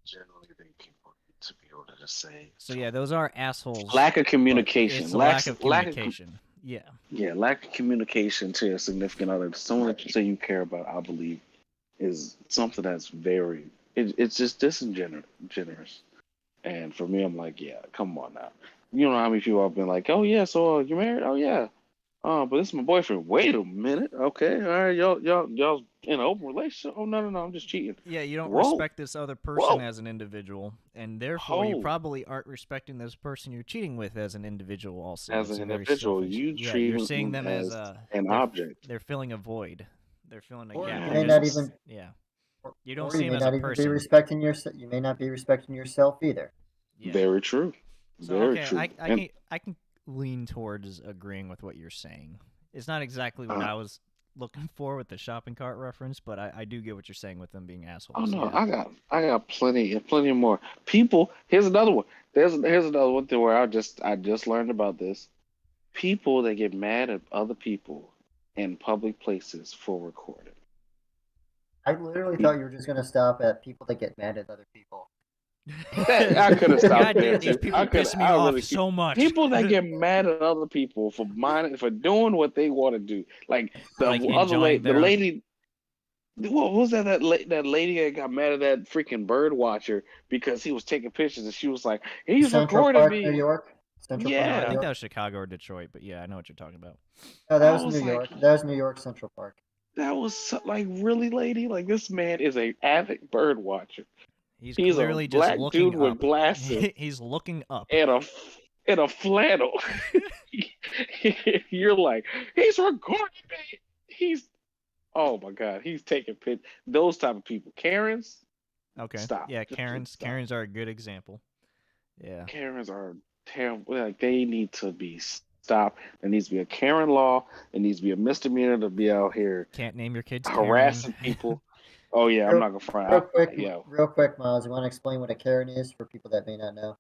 Generally think people need to be able to just say So yeah, those are assholes, lack of but communication. it's a lack of Lack of communication. Yeah. yeah, lack of communication to your significant other, someone that you say you care about, I believe, is something that's very. It's just disingenuous. And for me, I'm like, yeah, come on now. You know how many people I've been like, oh yeah, so you married? Oh yeah. But this is my boyfriend. Wait a minute. Okay, all right, y'all in an open relationship? Oh no, I'm just cheating. Yeah, you don't Whoa, respect this other person whoa, as an individual, and therefore you ho. probably aren't respecting this person you're cheating with as an individual also. As It's an a very individual, selfish. you Yeah, treat you're seeing him them as as an they're object. they're filling a void. They're filling a Or gap. you They're may And not just even, yeah. You don't or see you them may as a not even be person. respecting yourself. You may not be respecting yourself either. Yeah. very true. So Very okay, true. And I can lean towards agreeing with what you're saying. It's not exactly what uh, I was looking for with the shopping cart reference, but I do get what you're saying with them being oh assholes. no, Yeah. I got plenty more. People, here's another one. Here's another one thing where I just learned about this. People that get mad at other people in public places for recording. I literally thought you were just going to stop at people that get mad at other people. That I could have stopped God there damn, these too. people piss me I off really so much. people that get mad at other people for doing what they want to do. Like the Like other enjoying the their own. lady. What was that lady that got mad at that freaking bird watcher because he was taking pictures and she was like, he's Central recording Park, New me. York. Central Park, I New Yeah, think that York. was Chicago or Detroit, but yeah, I know what you're talking about. No, that I was New was like, York. That was New York Central Park. that was like really, lady. Like this man is a avid bird watcher. He's He's a clearly just black dude looking with up. glasses He's looking up. and a flannel. You're like, he's recording me. He's oh my god, he's taking pictures. Those type of people, Karens, Okay. stop. Yeah, Just stop. Karens are a good example. Yeah. Karens are terrible. Like they need to be stop. There needs to be a Karen law. There needs to be a misdemeanor to be out here Can't name your kids Karen. harassing people. Oh yeah, I'm Real, not gonna front. Yo, real quick, Miles. You want to explain what a Karen is for people that may not know?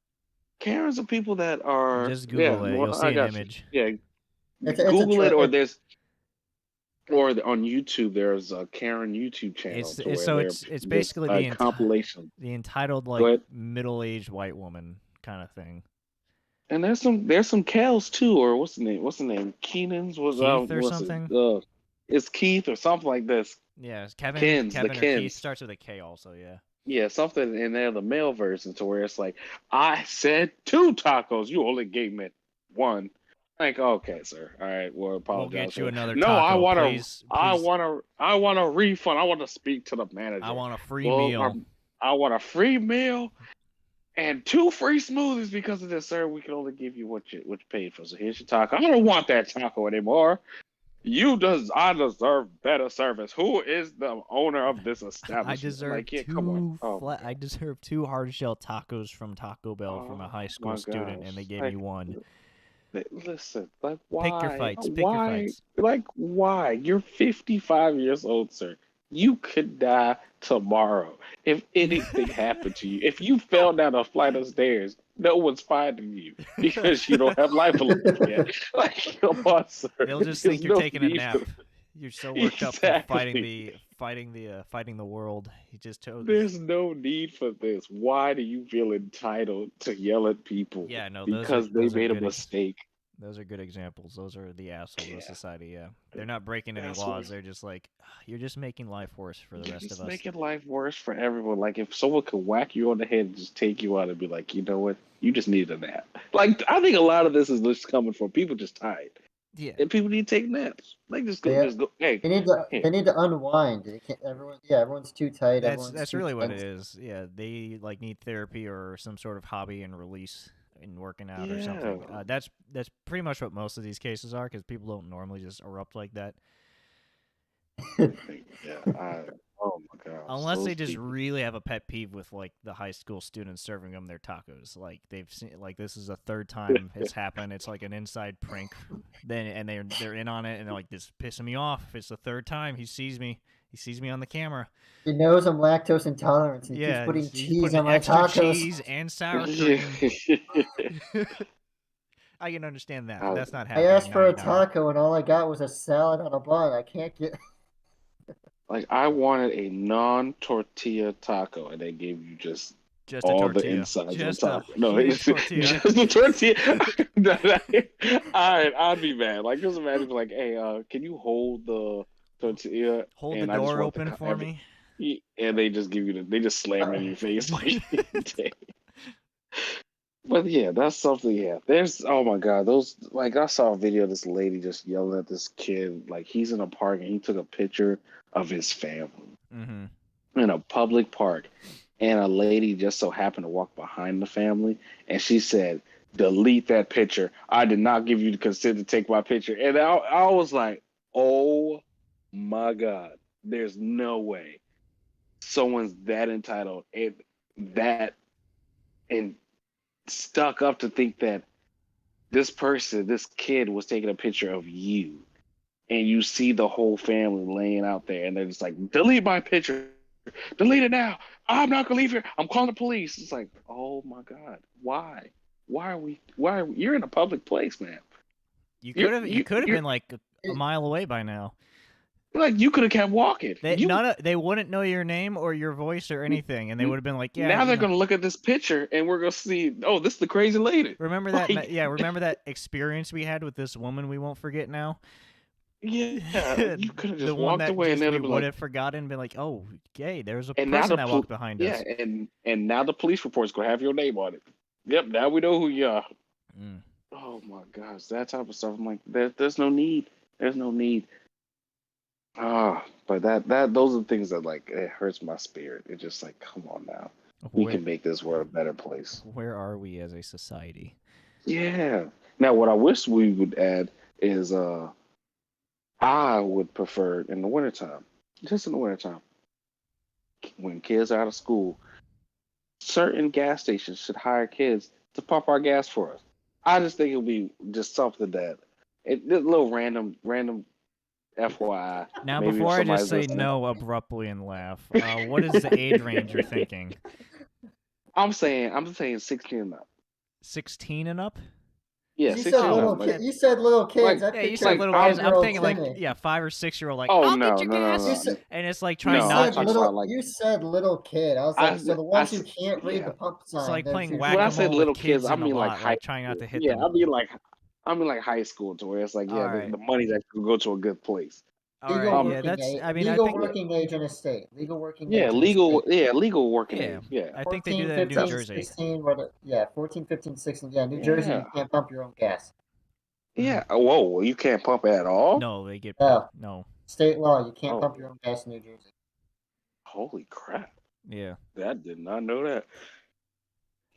Karens are people that are Just Google it. You'll Well, I see an got you. image. Yeah, It's a Google it, or trend. there's on YouTube. There's a Karen YouTube channel to where It's there's basically a compilation. the entitled Go like ahead. middle-aged white woman kind of thing. And there's some Kels too, or what's the name? What's the name? Keenan's was Keith or what's it? something. It's Keith or something like this. Yeah, The Kevin or Keith Kens. starts with a K also. Yeah. Yeah, something, and they're the male version to where it's like, I said 2 tacos, you only gave me 1. Like, okay, sir. All right, well, We'll apologize get for you that. another No, taco, please. I want a refund. I want to speak to the I manager. want a free Well, meal. I want a free meal and 2 free smoothies because of this, sir. We can only give you what you paid for. So here's your taco. I don't want that taco anymore. I deserve better service. Who is the owner of this establishment? I deserve Like, yeah, come on. Oh my I God. deserve 2 hard-shell tacos from Taco Bell from a Oh high school my student, and they gosh. gave me 1. Listen, like Pick your why? fights. Pick your Why? fights. Like why? You're 55 years old, sir. You could die tomorrow if anything happened to you. If you fell down a flight of stairs, no one's finding you because you don't have life to live yet. Like, come on, sir. They'll just There's think you're no taking a need nap. for You're so worked up from exactly. fighting the world. You just There's no need for this. Why do you feel entitled to yell at people Yeah, no, because they made a mistake? those are good examples. Those are the assholes of Yeah, society. Yeah, they're not breaking any that's what laws. They're just like, you're just making life worse for the you're rest of just us. making life worse for everyone. Like if someone could whack you on the head and just take you out and be like, you know what, you just need a nap. Like I think a lot of this is just coming from people just tired Yeah, and people need to take naps. Like They just go. Hey, here. they need to unwind. They can't, everyone's too tight. Everyone's that's too really what it tense. is. Yeah, they like need therapy or some sort of hobby and release in working out or Yeah, something. That's pretty much what most of these cases are because people don't normally just erupt like that. yeah. Oh my gosh, Unless they those just people. really have a pet peeve with like the high school students serving them their tacos. Like they've seen, like this is the third time it's happened. It's like an inside prank. Then and they're in on it and they're like, this is pissing me off. It's the third time he sees me. He sees me on the camera. He knows I'm lactose intolerant, and he keeps Yeah, putting he's cheese putting on my extra tacos. cheese and sour Yeah. cream. I can understand that, but I, that's not I happening asked for a 99. taco, and all I got was a salad on a bun. I can't get. like I wanted a non-tortilla taco, and they gave you just Just a all the tortilla. insides on Just a top. No, huge it's tortilla. just a tortilla. I'd be mad. Like just imagine like, hey, can you hold the tortilla? Hold the And I just door want open for me. and they just give you they just slam it in your face like. But yeah, that's something. Yeah, there's oh my god, those like I saw a video of this lady just yelling at this kid. Like he's in a park and he took a picture of his family Mm-hmm. in a public park, and a lady just so happened to walk behind the family, and she said, "Delete that picture. I did not give you the consent to take my picture." And I was like, "Oh my god, there's no way someone's that entitled and that and stuck up to think that." This kid was taking a picture of you, and you see the whole family laying out there, and they're just like, delete my picture, delete it now. I'm not gonna leave here. I'm calling the police. It's like, oh my god, why? You're in a public place, man. You could have You're been like a mile away by now. like you could have kept walking. They wouldn't know your name or your voice or anything, and they would have been like, yeah, Now they're gonna look at this picture, and we're gonna see, oh, this is the crazy lady. remember that? Like, Yeah, remember that experience we had with this woman we won't forget now. yeah, you could have The just one walked that away, and just they'd we be would like, have forgotten and been like, oh, okay, there's a and now person that walked behind yeah, us. and now the police report's gonna have your name on it. Yep, now we know who you are. Mm. Oh my gosh, that type of stuff. I'm like, there's no need. There's no need. But those are the things that like it hurts my spirit. It's just like, come on now, we Where can make this world a better place. where are we as a society? Yeah. Now, what I wish we would add is I would prefer in the wintertime, just in the wintertime, when kids are out of school, certain gas stations should hire kids to pump our gas for us. I just think it'll be just something that just a little random FYI. Now, Maybe if before I just somebody's say listening, no abruptly and laugh, what is the age range you're thinking? I'm saying 16 and up. 16 and up? Yeah, You said 16 and Oh, up. little Like yeah. kid. You said little kids. like I Yeah, you picture said a like little kids. I'm 5-year-old thinking like, singing. yeah, 5 or 6-year-old, like, oh I'll get no your no no You gas. no said And it's like you trying no. not said I'm to. talking about little. like You said little kid. I was I like, so the I ones who can't read yeah. the pump It's sign, like those playing who When I shouldn't. say whack-a-mole with little kids, kids I in the mean like lot, high. like trying not to hit Yeah, them. I mean like high school to where it's like All yeah, right. the money's actually go to a good place. All Legal right. Yeah, working that's, age. I mean, I Legal think, working age in a state. Legal working Yeah, age in a state. legal working yeah, age. Yeah, I think they do 14, that in New 15, definitely. Jersey. 16, what? Yeah, 14, 15, 16. Yeah, New Jersey, you Yeah, can't pump your own gas. yeah. Whoa, you can't pump at all. No, they get paid. No, No. state law, you can't pump Oh, your own gas in New Jersey. holy crap! Yeah. I did not know that.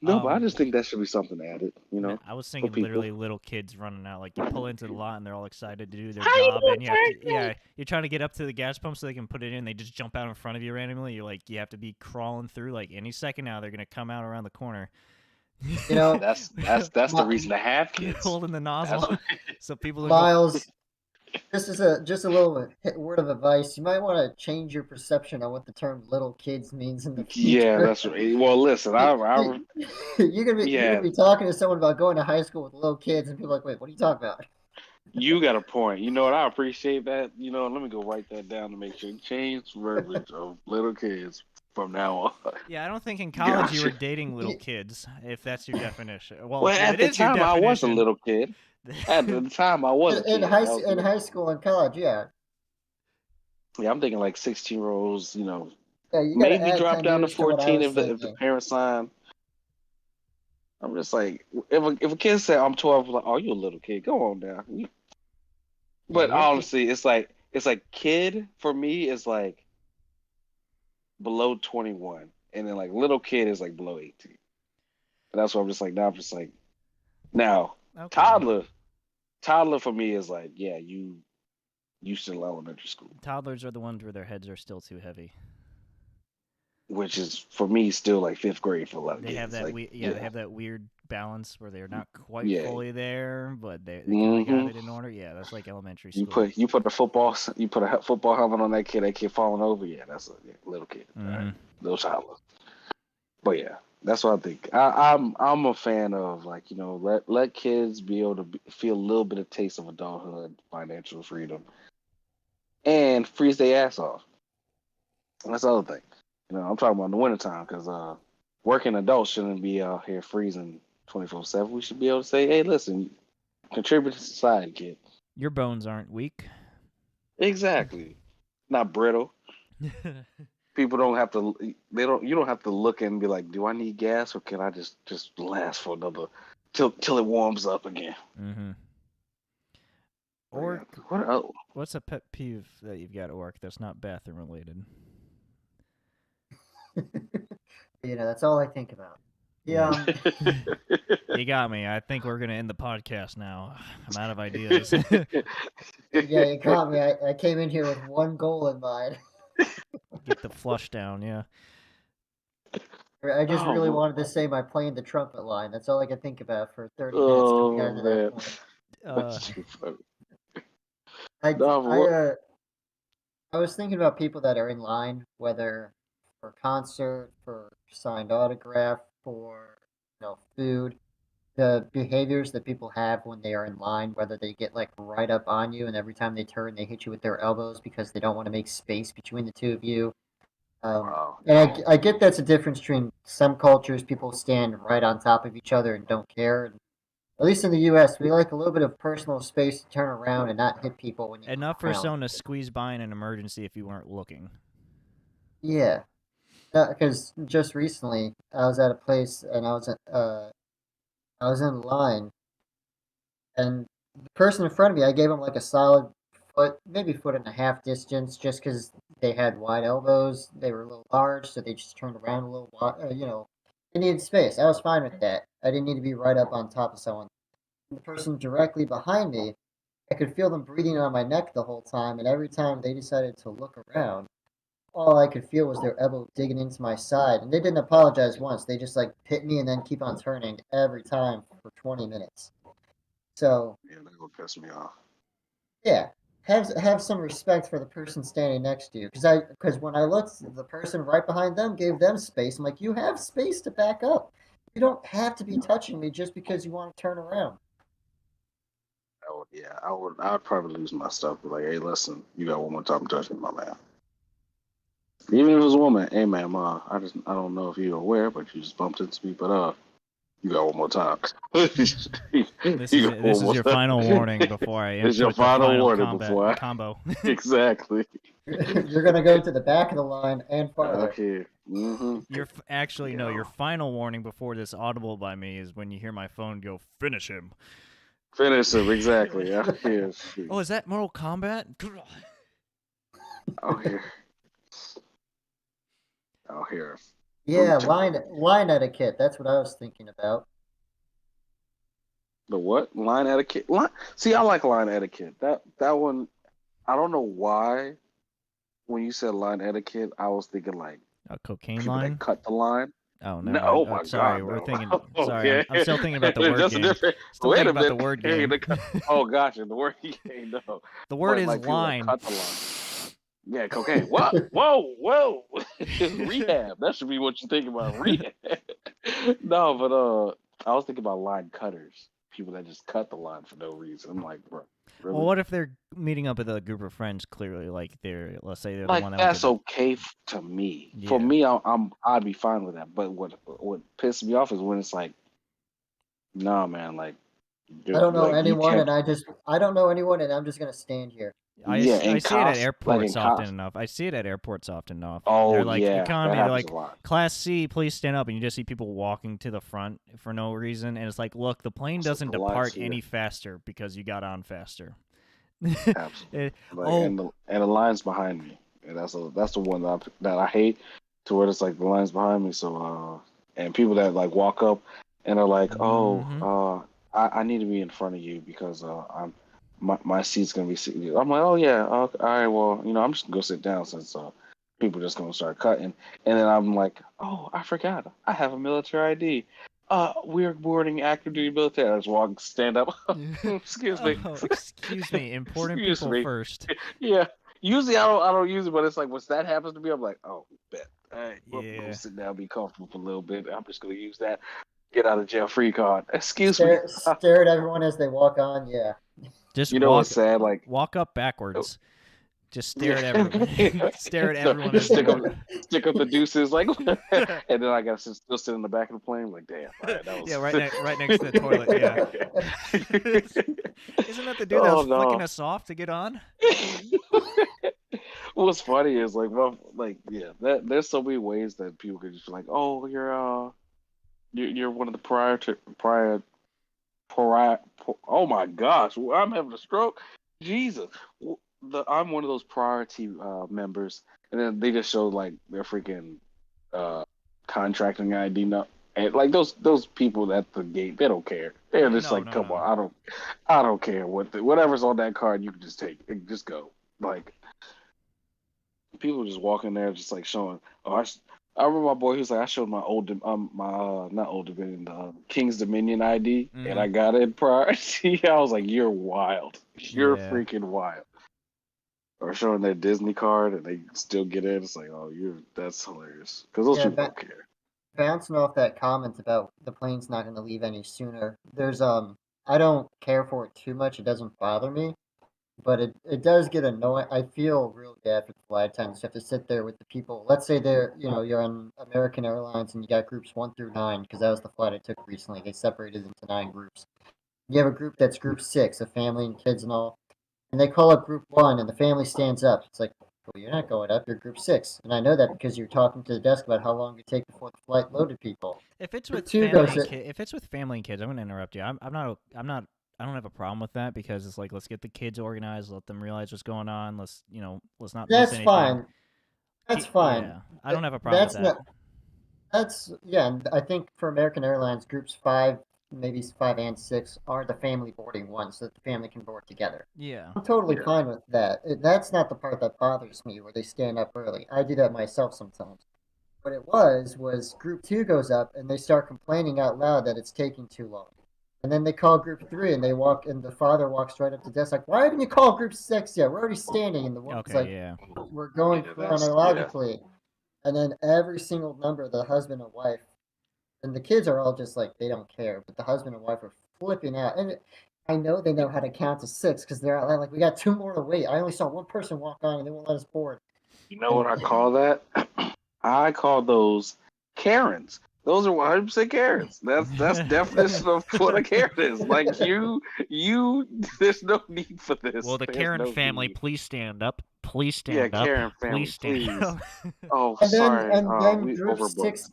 No, but I Um, just think that should be something added. I was For thinking people. literally little kids running out. Like you pull into the lot and they're all excited to do their How you job, doing, and you have to, Franklin? yeah, you're trying to get up to the gas pump so they can put it in. They just jump out in front of you randomly. You're like, you have to be crawling through. Like any second now, they're gonna come out around the corner. You know, That's the Mi- reason to have kids. Holding the That's nozzle, what. so people don't go. Miles, just a little word of advice. You might want to change your perception on what the term "little kids" means in the Yeah, future. that's right. Well, listen, You- you're gonna yeah, be talking to someone about going to high school with little kids, and people are like, wait, what are you talking about? you got a point. You know what? I appreciate that. Let me go write that down to make sure you change verbiage of little kids from now on. Yeah, I don't think in college you were Gotcha. dating little You- kids, if that's your definition. Well, Well, if at it the is your time, I was a definition, little kid. At the time, I was a In kid. high I was a in little high kid. school and college, yeah, Yeah, I'm thinking like 16-year-olds. yeah, you got to Maybe add drop 10 down to years to what I 14 was if the thinking. parents sign. I'm just like, if a kid say I'm 12, I'm like, oh, you a little kid, go on down. Yeah, But honestly, it's like kid for me is like below 21, and then like little kid is like below 18. And that's why I'm just like now. I'm just like now okay. toddler. Toddler for me is like yeah, you still elementary school, Toddlers are the ones where their heads are still too heavy. which is for me still like fifth grade for a lot of They have kids. that Like yeah, they yeah, have that weird balance where they're not quite yeah. fully there, but they kind of got hmm it in order. Yeah, that's like elementary You school. put a football helmet on that kid falling over. Yeah, that's a little kid. All right, Hmm. little toddler. But yeah, that's what I think. I'm a fan of like let kids be able to feel a little bit of taste of adulthood, financial freedom, and freeze their ass off. And that's the other thing. I'm talking about in the wintertime because working adults shouldn't be out here freezing 24/7. We should be able to say, hey, listen, contribute to society, kid. Your bones aren't weak. Exactly. Not brittle. People don't have to. You don't have to look and be like, do I need gas or can I just last for another till it warms up again? Hmm. But yeah. Orik, What else? what's a pet peeve that you've got, Orik, that's not bathroom related? That's all I think about. Yeah, You got me. I think we're gonna end the podcast now. I'm out of ideas. yeah, you caught me. I came in here with one goal in mind. Get the flush down. Yeah. I just really oh, wanted to say my playing the trumpet line. That's all I could think about for 30 minutes till we got oh to that man, point. Uh, that's too funny. I, No, I, what? uh, I was thinking about people that are in line, whether for concert, for signed autograph, for food. The behaviors that people have when they are in line, whether they get like right up on you, and every time they turn, they hit you with their elbows because they don't want to make space between the two of you. Wow. And I get that's a difference between some cultures. People stand right on top of each other and don't care. And at least in the U.S., we like a little bit of personal space to turn around and not hit people when you look enough for around. someone to squeeze by in an emergency if you weren't looking. Yeah, because just recently I was at a place and I was in line, and the person in front of me, I gave him like a solid foot, maybe foot and a half distance, just because they had wide elbows. They were a little large, so they just turned around a little. They needed space. I was fine with that. I didn't need to be right up on top of someone. The person directly behind me, I could feel them breathing on my neck the whole time, and every time they decided to look around, all I could feel was their elbow digging into my side, and they didn't apologize once. They just like hit me and then keep on turning every time for 20 minutes. So Yeah, that would piss me off. yeah, have some respect for the person standing next to you. Because when I looked, the person right behind them gave them space. I'm like, you have space to back up. You don't have to be touching me just because you want to turn around. I would probably lose my stuff. But like, hey, listen, you got one more time touching my man. Even if it was a woman, hey man, I don't know if you're aware, but you just bumped into me, but you got one more time. you This is got one more your time. final warning before I It's your input the final final warning before combo. exactly. You're gonna go to the back of the line and farther. Okay. Mm-hmm. Actually no. Your final warning before this audible by me is when you hear my phone go, finish him. Finish him exactly. Yeah. Oh, is that Mortal Kombat? Okay. Out here. Yeah, line etiquette. That's what I was thinking about. The what? Line etiquette. See, I like line etiquette. That one. I don't know why. When you said line etiquette, I was thinking like A cocaine people line? that cut the line. Oh, No, never mind. oh my Sorry, God, we're no. thinking. Sorry, Okay, I'm still thinking about the word that's a game. different. Still Wait thinking a about the minute. word Hey, game. oh, gotcha. The word game. No, The word is like people that line. cut the line. Yeah, cocaine. What? Whoa. Rehab. That should be what you think about rehab. No, but I was thinking about line cutters. People that just cut the line for no reason. I'm like, bro, really? Well, what if they're meeting up with a group of friends? Clearly, like let's say they're the Like one that went to that's the. okay to me. For Yeah. me, I'd be fine with that. But what pisses me off is when it's like, nah, man, like, I don't know like you anyone, can't. and I don't know anyone, and I'm just gonna stand here. Yeah, I in see it at cost, like airports in often cost. enough. I see it at airports often enough. They're Oh like yeah, that economy. They're happens like a lot. class C. Please stand up, and you just see people walking to the front for no reason. And it's like, look, the plane So doesn't the lines depart here, any faster because you got on faster. absolutely. Like Oh, and the lines behind me, and that's the one that I hate. To where it's like the lines behind me. So and people that like walk up and are like, mm-hmm. oh, I need to be in front of you because my seat's gonna be sitting. I'm like, oh yeah, okay, all right, well, I'm just gonna go sit down since people are just gonna start cutting. And then I'm like, oh, I forgot, I have a military ID. We're boarding active duty military. I just walk, stand up. Excuse me. Oh, excuse me. Important Excuse people me. first. Yeah. Usually I don't use it, but it's like once that happens to me, I'm like, oh, bet. All right, well, I'm gonna Yeah. sit down, be comfortable for a little bit. I'm just gonna use that get out of jail free card. Excuse me. Stare at everyone as they walk on. Yeah. Just You know what's sad? Like, walk up backwards. Just stare yeah, at everyone. Stare at everyone as stick they. up, stick up the deuces, like, and then I got to still sit in the back of the plane. Like, damn, all right, that Yeah, was right next to the toilet. Yeah. Isn't that the dude that oh was flicking no. us off to get on? What's funny is yeah, there's so many ways that people could just be like, oh, you're one of the prior. Oh my gosh, I'm having a stroke. Jesus, I'm one of those priority members, and then they just show like their freaking uh, contracting ID. No, and like those people at the gate, they don't care. They're Yeah, just no, like, no, come no. on, I don't care whatever's on that card. You can just take it, just go. Like people just walk in there, just like showing. Oh, I remember my boy. He was like, I showed my my not old Dominion, King's Dominion ID, and Mm-hmm. I got it prior. I was like, you're wild. You're Yeah. freaking wild. Or showing their Disney card and they still get it. It's like, oh, that's hilarious because those Yeah. people don't care. Bouncing off that comment about the plane's not going to leave any sooner. I don't care for it too much. It doesn't bother me, but it does get annoying. I feel really bad for the flight attendants. You have to sit there with the people. Let's say you're on American Airlines and you got groups 1 through 9 because that was the flight I took recently. They separated into 9 groups. You have a group that's group 6, a family and kids and all, and they call up group 1 and the family stands up. It's like, well, you're not going up. You're group 6, and I know that because you're talking to the desk about how long it take before the flight loaded people. If it's Group with 2 family goes. and if it's with family and kids, I'm gonna interrupt you. I'm not. I don't have a problem with that because it's like let's get the kids organized, let them realize what's going on. Let's not miss That's anything. fine. That's fine. Yeah, I don't have a problem with That's that. not. That's yeah. And I think for American Airlines, groups 5, maybe 5 and 6, are the family boarding ones, so that the family can board together. Yeah. I'm totally Yeah. fine with that. That's not the part that bothers me, where they stand up early. I do that myself sometimes. What it was group 2 goes up and they start complaining out loud that it's taking too long. And then they call group 3 and the father walks right up to the desk like, why haven't you called group 6 yet? We're already standing. And the woman's Okay. like, Yeah. we're going Yeah, chronologically. And then every single number, the husband and wife, and the kids are all just like, they don't care. But the husband and wife are flipping out. And I know they know how to count to 6 because they're out like, we got 2 more to wait. I only saw one person walk on and they won't let us board. You know And what I call that? I call those Karens. Those are 100% Karens. That's definition of what a Karen is. Like you. There's no need for this. Will the There's Karen no family need. please stand up? Please Yeah, stand up. Karen family, Please stand please. up. Oh, And then sorry. and then We group overbooked. 6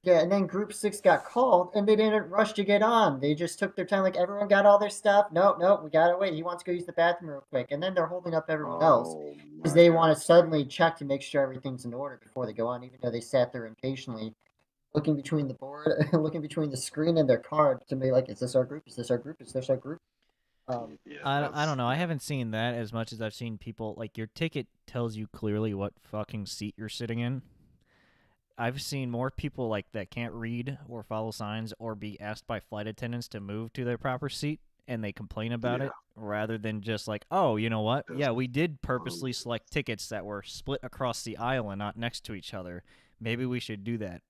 yeah, and then group 6 got called and they didn't rush to get on. They just took their time like everyone got all their stuff. Nope, nope, we gotta wait. He wants to go use the bathroom real quick. And then they're holding up everyone else Oh because my they God. want to suddenly check to make sure everything's in order before they go on, even though they sat there impatiently looking between the board looking between the screen and their card to be like, is this our group? Is this our group? Is this our group? Yeah, I that's don't know. I haven't seen that as much as I've seen people like your ticket tells you clearly what fucking seat you're sitting in. I've seen more people like that can't read or follow signs or be asked by flight attendants to move to their proper seat and they complain about yeah. it rather than just like, oh, you know what? That's, Yeah, we did um, purposely select tickets that were split across the aisle and not next to each other. Maybe we should do that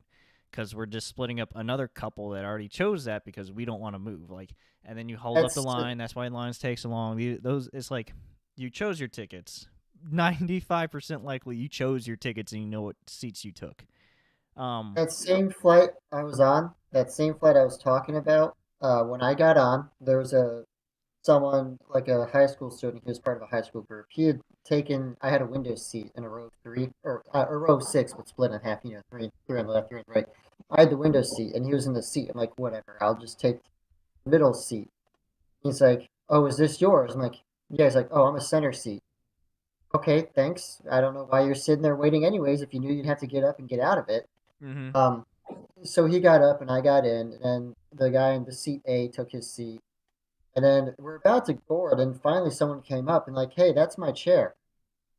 because we're just splitting up another couple that already chose that because we don't want to move. Like, and then you hold up the That's line. That's why lines take so long. Those it's like you chose your tickets. 95% likely you chose your tickets and you know what seats you took. that yep. same flight I was on, that same flight I was talking about, when I got on, there was someone like a high school student. He was part of a high school group. He had taken. I had a window seat in a row 3 or a row 6, but split in half. You know, three on the left, three on the right. I had the window seat, and he was in the seat. I'm like, whatever. I'll just take the middle seat. He's like, oh, is this yours? I'm like, yeah. He's like, oh, I'm a center seat. Okay, thanks. I don't know why you're sitting there waiting anyways. If you knew you'd have to get up and get out of it. Mm-hmm. Um, so he got up and I got in, and the guy in the seat A took his seat. And then we're about to board, and finally someone came up and like, "Hey, that's my chair."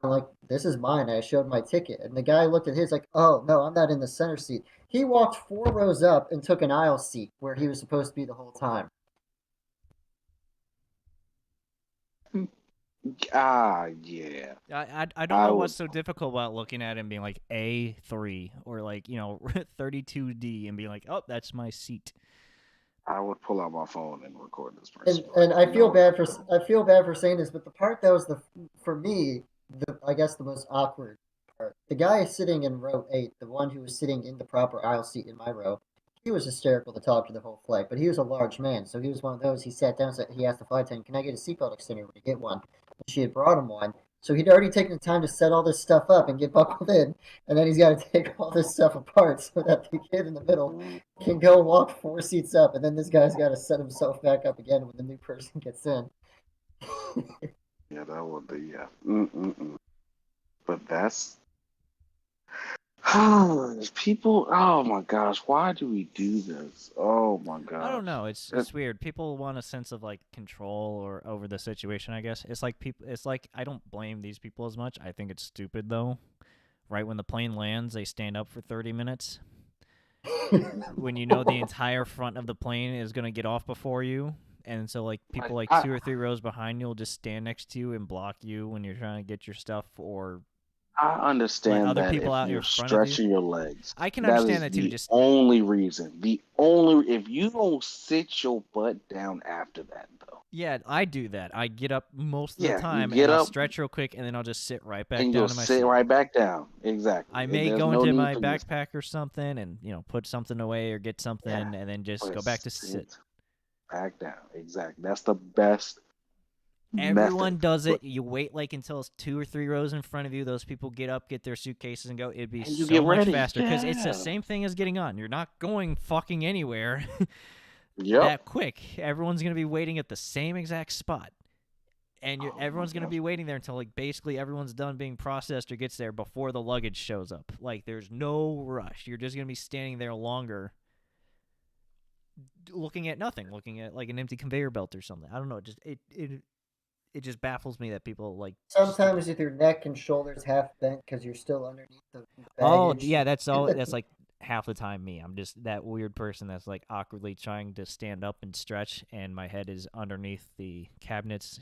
I'm like, "This is mine." I showed my ticket, and the guy looked at his like, "Oh no, I'm not in the center seat." He walked 4 rows up and took an aisle seat where he was supposed to be the whole time. Yeah. I don't I know would what's so difficult about looking at it and being like A3 or like, 32D and being like, oh, that's my seat. I would pull out my phone and record this And person. and Like, I you feel know what? bad for saying this, but the part that was the for me the I guess the most awkward part. The guy sitting in row 8, the one who was sitting in the proper aisle seat in my row, he was hysterical to talk to the whole flight. But he was a large man, so he was one of those. He sat down, said he asked the flight attendant, "Can I get a seatbelt extender?" Would he get one? And she had brought him one, so he'd already taken the time to set all this stuff up and get buckled in, and then he's got to take all this stuff apart so that the kid in the middle Mm, can go walk 4 seats up, and then this guy's got to set himself back up again when the new person gets in. yeah, that would be yeah. Mm-mm-mm. But that's people. Oh my gosh, why do we do this? Oh my I don't gosh. know. It's weird. People want a sense of like control or over the situation, I guess. It's like people it's like I don't blame these people as much. I think it's stupid though. Right when the plane lands, they stand up for 30 minutes. When you know the entire front of the plane is going to get off before you. And so like people Like like 2 or 3 rows behind you will just stand next to you and block you when you're trying to get your stuff or I let understand other that people if out in you're front of you. stretching your legs, I can that understand is that too. the Just only reason. The only if you don't sit your butt down after that though. yeah, I do that. I get up most of the Yeah, you time and get I'll up stretch real quick and then I'll just sit right back and down you'll to my sit seat. right back down. Exactly. I may There's go no into need my for you to backpack or something and, put something away or get something yeah, and then just go but back to sit. sit back down. Exactly. That's the best Everyone method. does But it. You wait like until it's 2 or 3 rows in front of you. Those people get up, get their suitcases, and go. It'd be and you get so much ready. faster because it's the Yeah. same thing as getting on. You're not going fucking anywhere Yep. that quick. Everyone's gonna be waiting at the same exact spot, and Oh my everyone's gonna gosh. be waiting there until like basically everyone's done being processed or gets there before the luggage shows up. Like there's no rush. You're just gonna be standing there longer. looking at nothing, looking at like an empty conveyor belt or something. I don't know. It just baffles me that people like. Sometimes with your neck and shoulders half bent because you're still underneath the Oh baggage. yeah, that's all. That's like half the time me. I'm just that weird person that's like awkwardly trying to stand up and stretch, and my head is underneath the cabinets.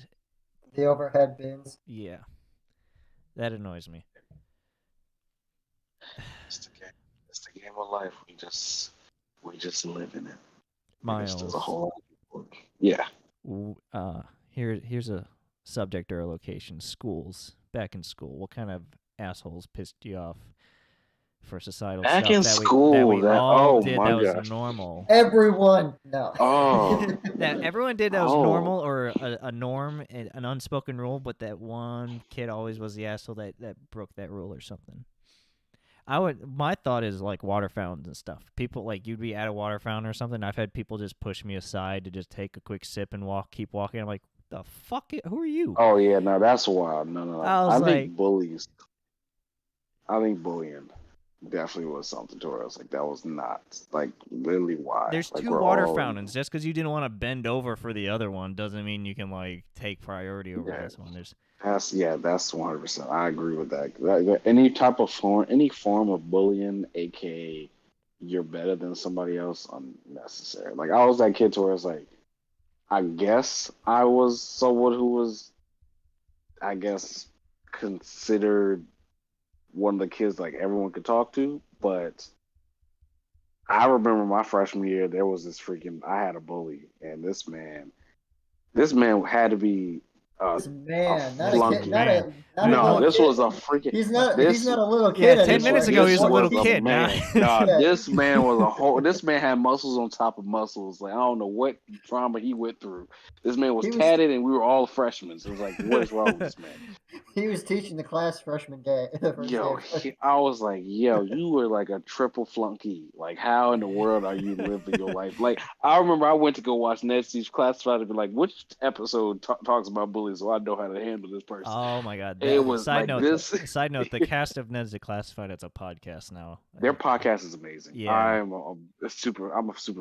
The overhead bins. Yeah, that annoys me. It's the game. It's the game of life. We just live in it. There's a Miles, whole lot of people. Yeah. here's a subject or a location. Schools. Back in school, what kind of assholes pissed you off for societal Back stuff in that school, we that all oh did my that was gosh. normal? Everyone. No. Oh. That everyone did that was Oh. normal or a norm, an unspoken rule, but that one kid always was the asshole that broke that rule or something. My thought is like water fountains and stuff. People like you'd be at a water fountain or something. I've had people just push me aside to just take a quick sip and keep walking. I'm like, the fuck? Who are you? Oh yeah, no, that's wild. No. I was I like, think bullies. I think bullying definitely was something to us. Like that was not like literally why. there's Like two we're water all in. fountains. Just because you didn't want to bend over for the other one doesn't mean you can like take priority over Yeah, this one. There's that's 100%. I agree with that. Any type of form, any form of bullying, aka you're better than somebody else, unnecessary. Like I was that kid to where it's like, I guess I was someone who was, I guess, considered one of the kids like everyone could talk to, but I remember my freshman year, there was this freaking. I had a bully, and this man had to be This a man, not a this kid, flunky. man. not a No, little this kid. was a freaking He's this. not a little Yeah, kid 10 anymore. minutes ago he This was a little was a kid. Now, man. Nah, Yeah, this man was a whole. This man had muscles on top of muscles. Like I don't know what trauma he went through. This man was he was tatted, and we were all freshmen. So it was like, what is wrong with this man? he was teaching the class freshman day, the first day Yo, of freshman. I was like, yo, you were like a triple flunky. Like, how in the world are you living your life? Like, I remember I went to go watch Nancy's Classified and be like, which episode talks about bullies so I know how to handle this person? oh my god! It was like this. Side note: the cast of Ned's Declassified. It's a podcast now. Their podcast is amazing. Yeah, I'm a super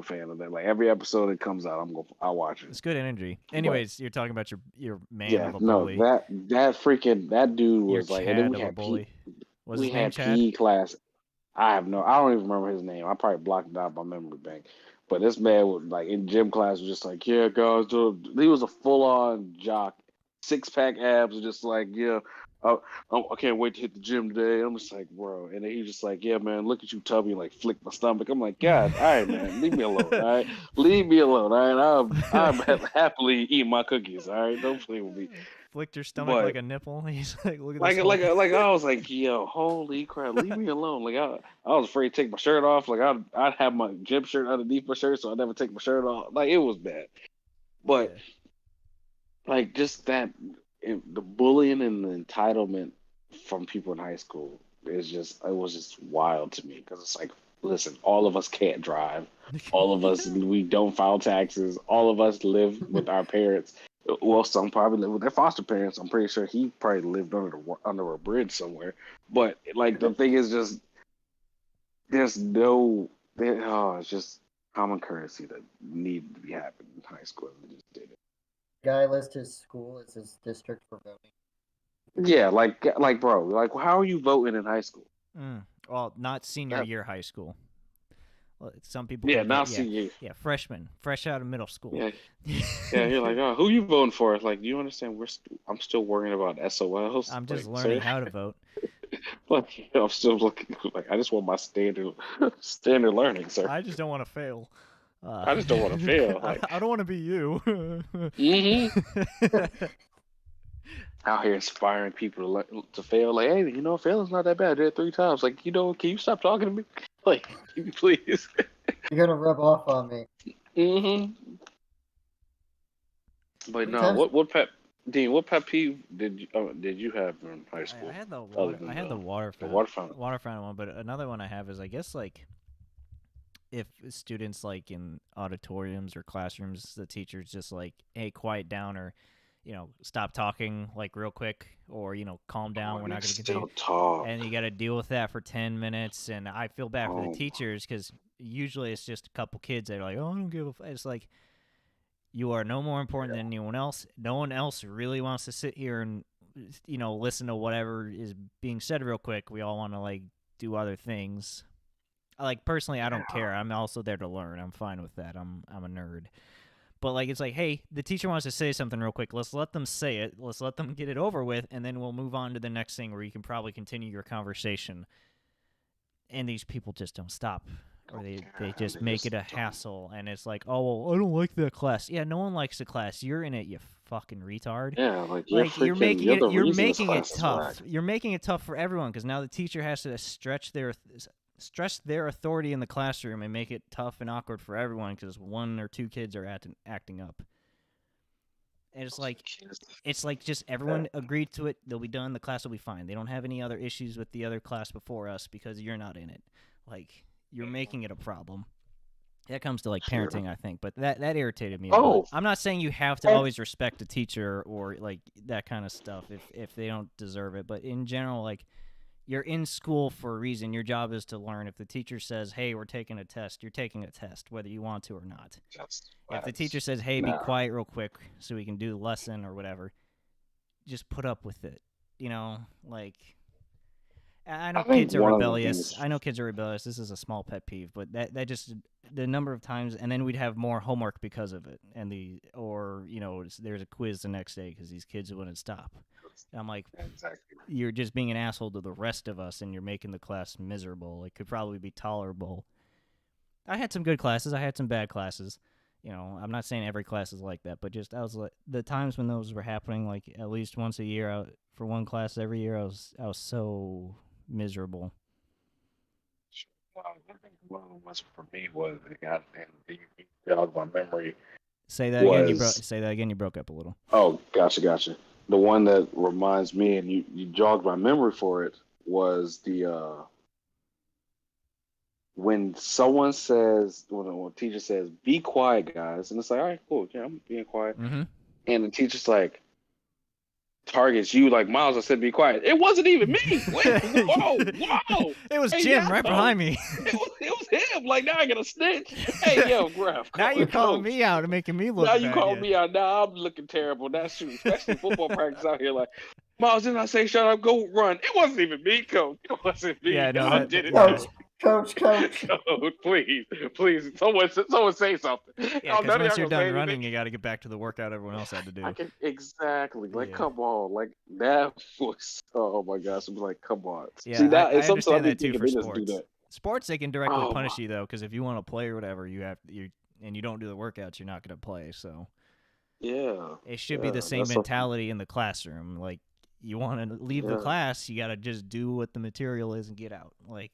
fan of that. Like every episode that comes out, I'll watch it. it's good energy. But Anyways, you're talking about your man yeah, of a no, bully, that dude your was like, and then Chad of a bully. Was we his name had Chad? PE class. I don't even remember his name. I probably blocked it out my memory bank. But this man was like in gym class was just like, yeah, guys, he was a full on jock, 6 pack abs, just like, yeah, I can't wait to hit the gym today. I'm just like, bro, and then he's just like, yeah, man, look at you, tubby, and like flick my stomach. I'm like, God, all right, man, leave me alone, all right, leave me alone, all right. I'm happily eating my cookies, all right. Don't play with me. Flicked your stomach like But a nipple. He's like, look at like this. like I was like, yo, holy crap, leave me alone. Like I was afraid to take my shirt off. Like I'd have my gym shirt underneath my shirt, so I'd never take my shirt off. Like it was bad. But Yeah. like just the bullying and the entitlement from people in high school it was just wild to me because it's like, listen, all of us can't drive, all of us we don't file taxes, all of us live with our parents. Well, some probably live with their foster parents. I'm pretty sure he probably lived under a bridge somewhere. But like the thing is, just there's no, it's just common courtesy that needed to be happening in high school. And they just did it. Guy lists his school as his district for voting. Yeah, like bro, like how are you voting in high school? Well, not senior Yeah, year high school. Well, some people yeah, can vote. now Yeah, see you. yeah, freshman, fresh out of middle school. Yeah, yeah, you're like, oh, who you voting for? Like, do you understand? I'm still worrying about SOLs. I'm just Like, learning sir, how to vote. like, I'm still looking. Like, I just want my standard learning, sir. I just don't want to fail. I just don't want to fail. Like, I don't want to be you. mm-hmm. Out here inspiring people to fail. Like, hey, failing's not that bad. I did it 3 times. Like, can you stop talking to me? Like, please. You're gonna rub off on me. Mm-hmm. But no, Sometimes what pet peeve did you have in high school? I had the Other water. than I had the water the fountain. water fountain. Water fountain one, but another one I have is I guess like if students like in auditoriums or classrooms, the teacher's just like, "Hey, quiet down," or stop talking like real quick, or calm down. Oh, We're you not going to continue. still talk. And you got to deal with that for 10 minutes. And I feel bad for the Oh, teachers because usually it's just a couple kids that are like, oh, I don't give a It's like, you are no more important than anyone else. No one else really wants to sit here and, listen to whatever is being said real quick. We all want to, like, do other things. Like, personally, I don't care. I'm also there to learn. I'm fine with that. I'm a nerd. But, like, it's like, hey, the teacher wants to say something real quick. Let's let them say it. Let's let them get it over with, and then we'll move on to the next thing where you can probably continue your conversation. And these people just don't stop. Or they just make it a hassle, and it's like, oh, well, I don't like that class. Yeah, no one likes the class. You're in it, you fucking retard. Yeah, like you're making you're it. You're reason this making it class is tough. whack. You're making it tough for everyone because now the teacher has to stretch their authority in the classroom and make it tough and awkward for everyone because one or two kids are acting up. And it's like just everyone agreed to it. They'll be done. The class will be fine. They don't have any other issues with the other class before us because you're not in it. Like, you're making it a problem. That comes to, like, parenting, I think. But that irritated me a lot. I'm not saying you have to always respect a teacher or, like, that kind of stuff if they don't deserve it. But in general, like, you're in school for a reason. Your job is to learn. If the teacher says, hey, we're taking a test, you're taking a test, whether you want to or not. If the teacher says, hey, be quiet real quick so we can do the lesson or whatever, just put up with it. Like, I know kids are rebellious. This is a small pet peeve, but that just the number of times, and then we'd have more homework because of it, and there's a quiz the next day because these kids wouldn't stop. And I'm like, you're just being an asshole to the rest of us, and you're making the class miserable. It could probably be tolerable. I had some good classes. I had some bad classes. I'm not saying every class is like that, but just I was like, the times when those were happening, like at least once a year for one class every year, I was so miserable. One of the ones for me was you jogged my memory. Say that again. Say that again. You broke up a little. Oh, gotcha. The one that reminds me, and you jogged my memory for it, was the when someone says, when a teacher says, "Be quiet, guys," and it's like, all right, cool, yeah, I'm being quiet, and the teacher's like, targets you like, Miles, I said be quiet. It wasn't even me. Wait, whoa. It was Jim right behind me. It was him. Like, now I got to snitch. Hey, yo, Graf. Now you're calling me out and making me look bad. Now you calling me out. Now I'm looking terrible. That's true. Especially football practice out here. Like, Miles, didn't I say shut up, go run? It wasn't even me, coach. It wasn't me. Yeah, no, I did it. Coach. Please. Someone say something. Yeah, because once you're done running, you got to get back to the workout everyone else had to do. Exactly. Like, come on. Like, that was, oh my gosh. I'm like, come on. Yeah, see, I understand that too for sports. Sports, they can directly punish you, though, because if you want to play or whatever, and you don't do the workouts, you're not going to play. So, yeah. It should be the same mentality in the classroom. Like, you want to leave the class, you got to just do what the material is and get out. Like,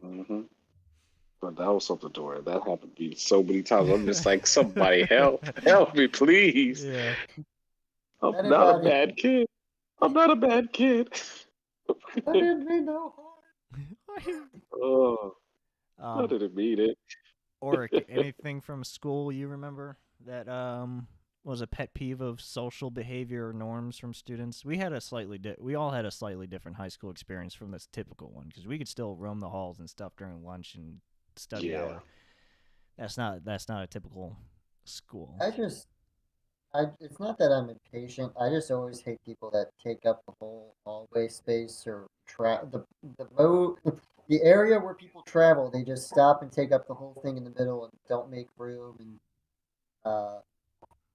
But that was something to where that happened to me so many times. I'm just like, somebody help me, please. Yeah. I'm not a bad kid. I didn't mean no harm. Oh, I didn't mean it. Orik, anything from school you remember that was a pet peeve of social behavior or norms from students? We all had a slightly different high school experience from this typical one because we could still roam the halls and stuff during lunch and study hour. That's not a typical school. It's not that I'm impatient. I just always hate people that take up the whole hallway space or the area where people travel. They just stop and take up the whole thing in the middle and don't make room. And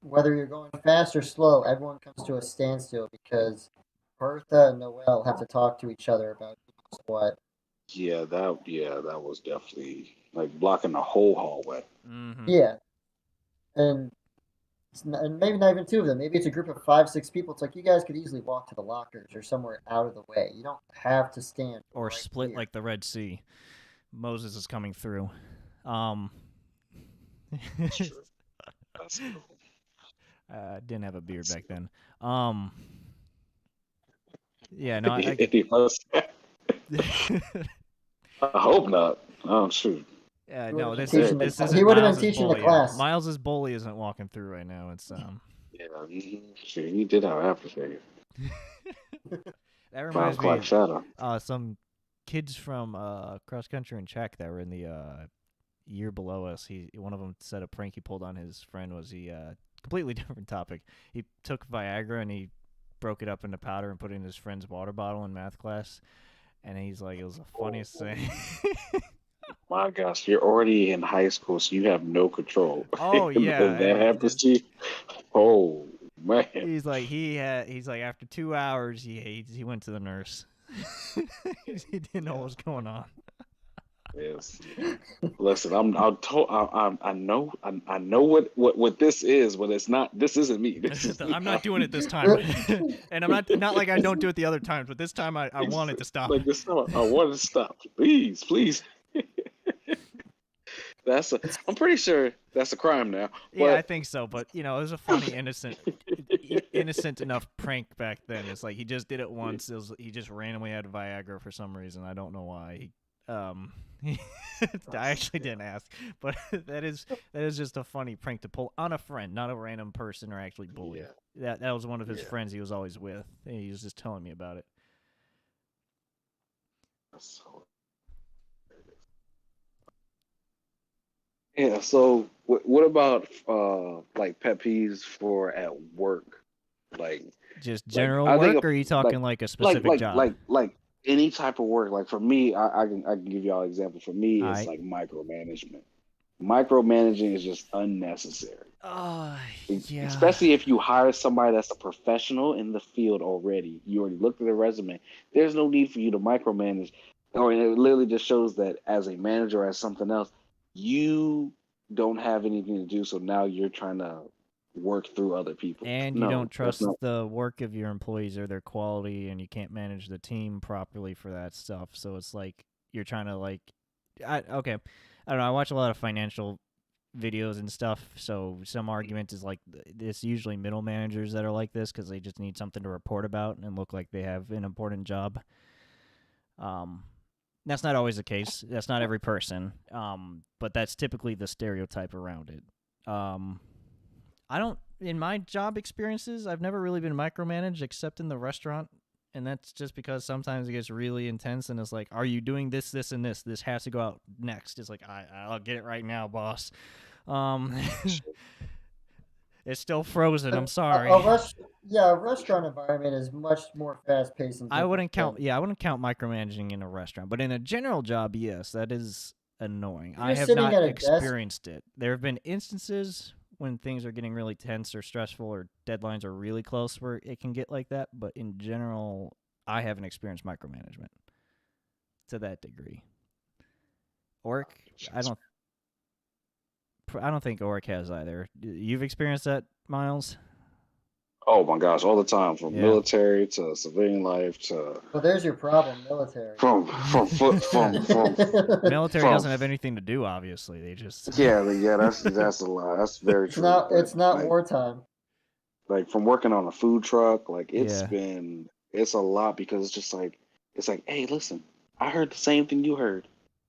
whether you're going fast or slow, everyone comes to a standstill because Bertha and Noelle have to talk to each other about what. Yeah, that was definitely like blocking the whole hallway. Mm-hmm. Yeah, and maybe not even two of them. Maybe it's a group of 5-6 people. It's like you guys could easily walk to the lockers or somewhere out of the way. You don't have to stand or split here. Like the Red Sea. Moses is coming through. Sure. That's cool. Didn't have a beard back then. Yeah, no, I hope not. Oh, shoot. No, this he would have been teaching the class. Miles's bully isn't walking through right now. It's Yeah, sure, you did have after figure. That 5 reminds me o'clock of shadow. some kids from cross country in Czech that were in the year below us. One of them said a prank he pulled on his friend was he completely different topic. He took Viagra and he broke it up into powder and put it in his friend's water bottle in math class. And he's like, it was the funniest Oh thing. my gosh, you're already in high school, so you have no control. Oh If yeah, that and happens just to you, oh man. he's like he's like after 2 hours he went to the nurse. He didn't know what was going on. Yes. Listen, I know what this is, but it's not. This isn't me. This is I'm not not doing me. it this time, and I'm not like I don't do it the other times, but this time I wanted to stop. Like this time, I want to stop. Please, please. That's a. It's I'm pretty sure that's a crime now. Yeah, I But think so, but it was a funny, innocent enough prank back then. It's like he just did it once. He just randomly had Viagra for some reason. I don't know why. I actually didn't ask, but that is just a funny prank to pull on a friend, not a random person or actually bully. yeah, That was one of his yeah. friends he was always with. He was just telling me about it. So, yeah. So, what about like pet peeves for at work? Like, Just like general I think work, of or are you like talking like a specific job? any type of work. Like for me, I can give y'all an example. For me, it's I like micromanagement. Micromanaging is just unnecessary, uh yeah. especially if you hire somebody that's a professional in the field already. You already looked at their resume. There's no need for you to micromanage, or it literally just shows that as a manager or as something else, you don't have anything to do. So now you're trying to work through other people. And you don't No, that's trust not. the work of your employees or their quality, and you can't manage the team properly for that stuff. So it's like you're trying to okay, I don't know. I watch a lot of financial videos and stuff. So some argument is like it's usually middle managers that are like this because they just need something to report about and look like they have an important job. Um, that's not always the case. That's not every person. But that's typically the stereotype around it. I don't, in my job experiences, I've never really been micromanaged except in the restaurant. And that's just because sometimes it gets really intense and it's like, are you doing this, this, and this? This has to go out next. It's like, I'll get it right now, boss. Um, it's still frozen. I'm sorry. a restaurant environment is much more fast paced and I different wouldn't count. than Yeah, I wouldn't count micromanaging in a restaurant, but in a general job, yes, that is annoying. if I you're have sitting not at a desk. experienced it. There have been instances when things are getting really tense or stressful or deadlines are really close where it can get like that, but in general, I haven't experienced micromanagement to that degree. Orik, I don't. I don't think Orik has either. You've experienced that, Miles? Oh my gosh, all the time, from Yeah. military to civilian life to Well, there's your problem, military. from foot Military from doesn't have anything to do. Obviously, they just. yeah, that's a lot. That's very It's true. not. But It's not wartime. like from working on a food truck, like Yeah. it's a lot because it's like, hey, listen, I heard the same thing you heard.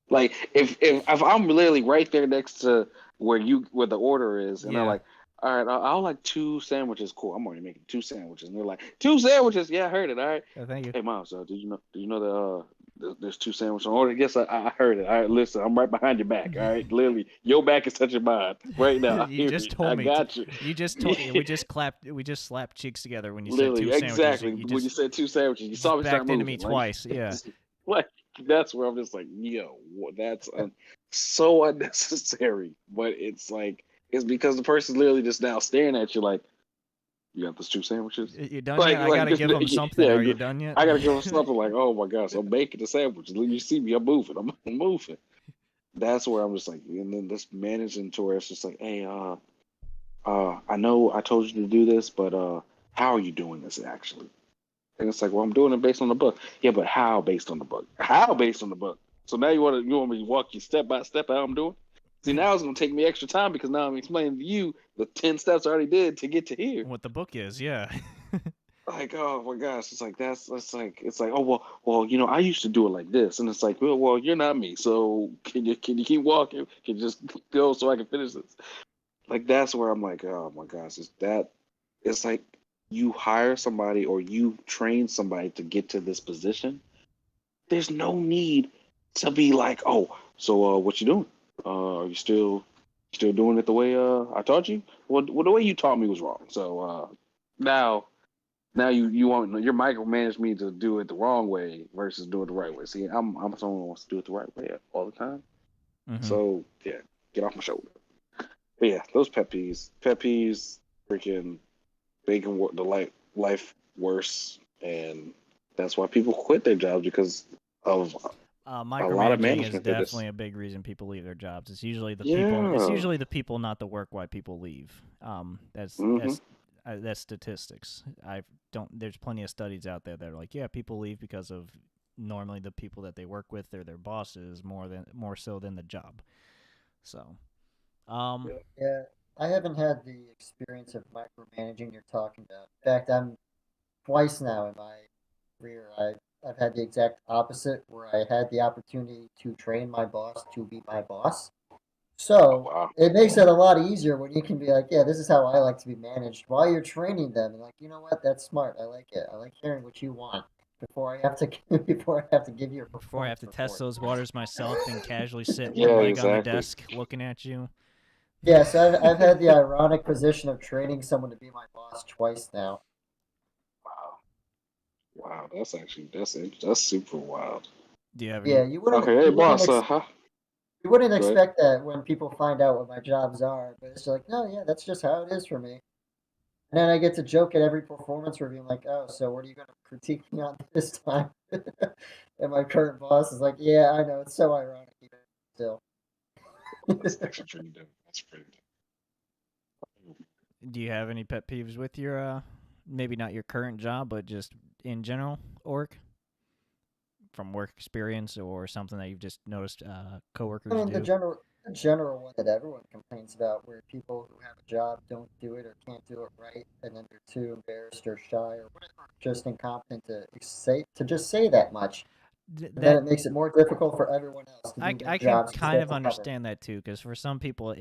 Like if I'm literally right there next to where the order is, and they're Yeah. like, all right, I'll like 2 sandwiches. Cool, I'm already making 2 sandwiches, and they're like 2 sandwiches. Yeah, I heard it. All right. Thank you. Hey, Miles, did you know that there's 2 sandwiches on order? Yes, I heard it. All right, listen, I'm right behind your back. All right, literally, your back is touching mine right now. I You hear just it. told I me. got you. You just told. We just clapped. We just slapped cheeks together when you said two Literally, sandwiches. exactly. You When you said 2 sandwiches, you saw just me start backed into me moving. Like, twice. Yeah. like that's where I'm just like, yo, that's so unnecessary. But it's like it's because the person's literally just now staring at you like, you got those 2 sandwiches. You done yet? I gotta Just give them something. yeah, Are you done yet? I gotta give them something like, oh my gosh, I'm making the sandwiches. You see me, I'm moving. I'm moving. That's where I'm just like, and then this managing to where it's just like, hey, I know I told you to do this, but how are you doing this actually? And it's like, well, I'm doing it based on the book. Yeah, but how based on the book? How based on the book? So now you want me to walk you step by step how I'm doing? See, now it's gonna take me extra time because now I'm explaining to you the 10 steps I already did to get to here. What the book is? Yeah. Like, oh my gosh, it's like that's like it's like, oh well, I used to do it like this, and it's like, well, you're not me, so can you keep walking? Can you just go so I can finish this? Like that's where I'm like, oh my gosh, is that it's like you hire somebody or you train somebody to get to this position. There's no need to be like, oh, so what you doing? Are you still doing it the way I taught you? Well, the way you taught me was wrong. So now you want you're micromanage me to do it the wrong way versus do it the right way. See, I'm someone who wants to do it the right way all the time. Mm-hmm. So yeah, get off my shoulder. But yeah, those pet peeves, freaking making the life worse, and that's why people quit their jobs because of a lot of Micromanaging is management that definitely is. a big reason people leave their jobs. It's usually the people. It's Yeah. usually the people, not the work, why people leave. That's Hmm. that's statistics. I don't. There's plenty of studies out there that are like, yeah, people leave because of normally the people that they work with or their bosses more so than the job. So, um, Yeah, I haven't had the experience of micromanaging you're talking about. In fact, I'm twice now in my career. I've had the exact opposite, where I had the opportunity to train my boss to be my boss. Oh So wow. it makes it a lot easier when you can be like, yeah, this is how I like to be managed while you're training them. And like, you know what? That's smart. I like it. I like hearing what you want before I have to before I have to give you a before I have performance to test report. those waters myself and casually sit one Yeah, leg on the exactly. desk looking at you. Yeah, so I've had the ironic position of training someone to be my boss twice now. Wow. Wow. That's actually that's super wild. Do you have any? Yeah, Okay, hey boss. Huh? you wouldn't Go ahead. expect that when people find out what my jobs are, but it's like, no, yeah, that's just how it is for me. And then I get to joke at every performance review, I'm like, oh, so what are you going to critique me on this time? And my current boss is like, yeah, I know, it's so ironic, even still. That's actually pretty dope. That's pretty dope. Do you have any pet peeves with your maybe not your current job, but just in general, Orc, from work experience or something that you've just noticed I coworkers mean, do? the general one that everyone complains about, where people who have a job don't do it or can't do it right, and then they're too embarrassed or shy or whatever, just incompetent to just say that much, and then That it makes it more difficult for everyone else to do their I can jobs because they kind have of to cover. understand that too, because for some people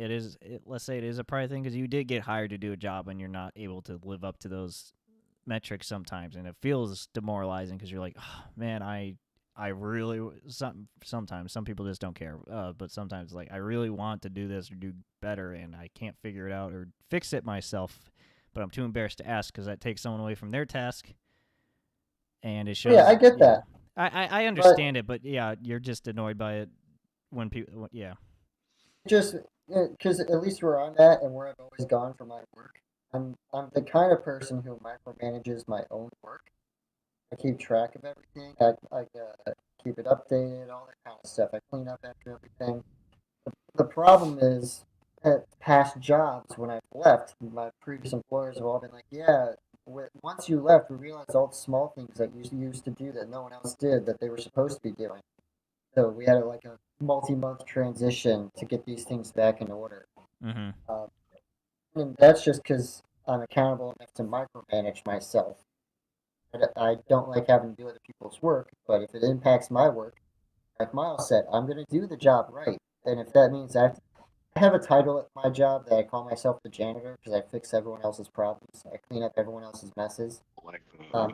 let's say it is a pride thing, because you did get hired to do a job and you're not able to live up to those metrics sometimes, and it feels demoralizing because you're like, oh, man, I really sometimes some people just don't care, but sometimes like I really want to do this or do better and I can't figure it out or fix it myself, but I'm too embarrassed to ask because that takes someone away from their task and it Oh, yeah, I shows. get Yeah, that, I but understand it, but yeah, you're just annoyed by it when people. Yeah. just because at least where I'm at and where I've always gone for my work, I'm the kind of person who micromanages my own work. I keep track of everything. I keep it updated, all that kind of stuff. I clean up after everything. The problem is at past jobs when I've left, my previous employers have all been like, yeah, once you left, we realized all the small things that you used to do that no one else did that they were supposed to be doing. So we had like a multi-month transition to get these things back in order. Mm-hmm. Um, and that's just because I'm accountable enough to micromanage myself. I don't like having to do other people's work, but if it impacts my work, like Miles said, I'm going to do the job right. And if that means I have a title at my job that I call myself the janitor because I fix everyone else's problems. I clean up everyone else's messes. I like that. Um,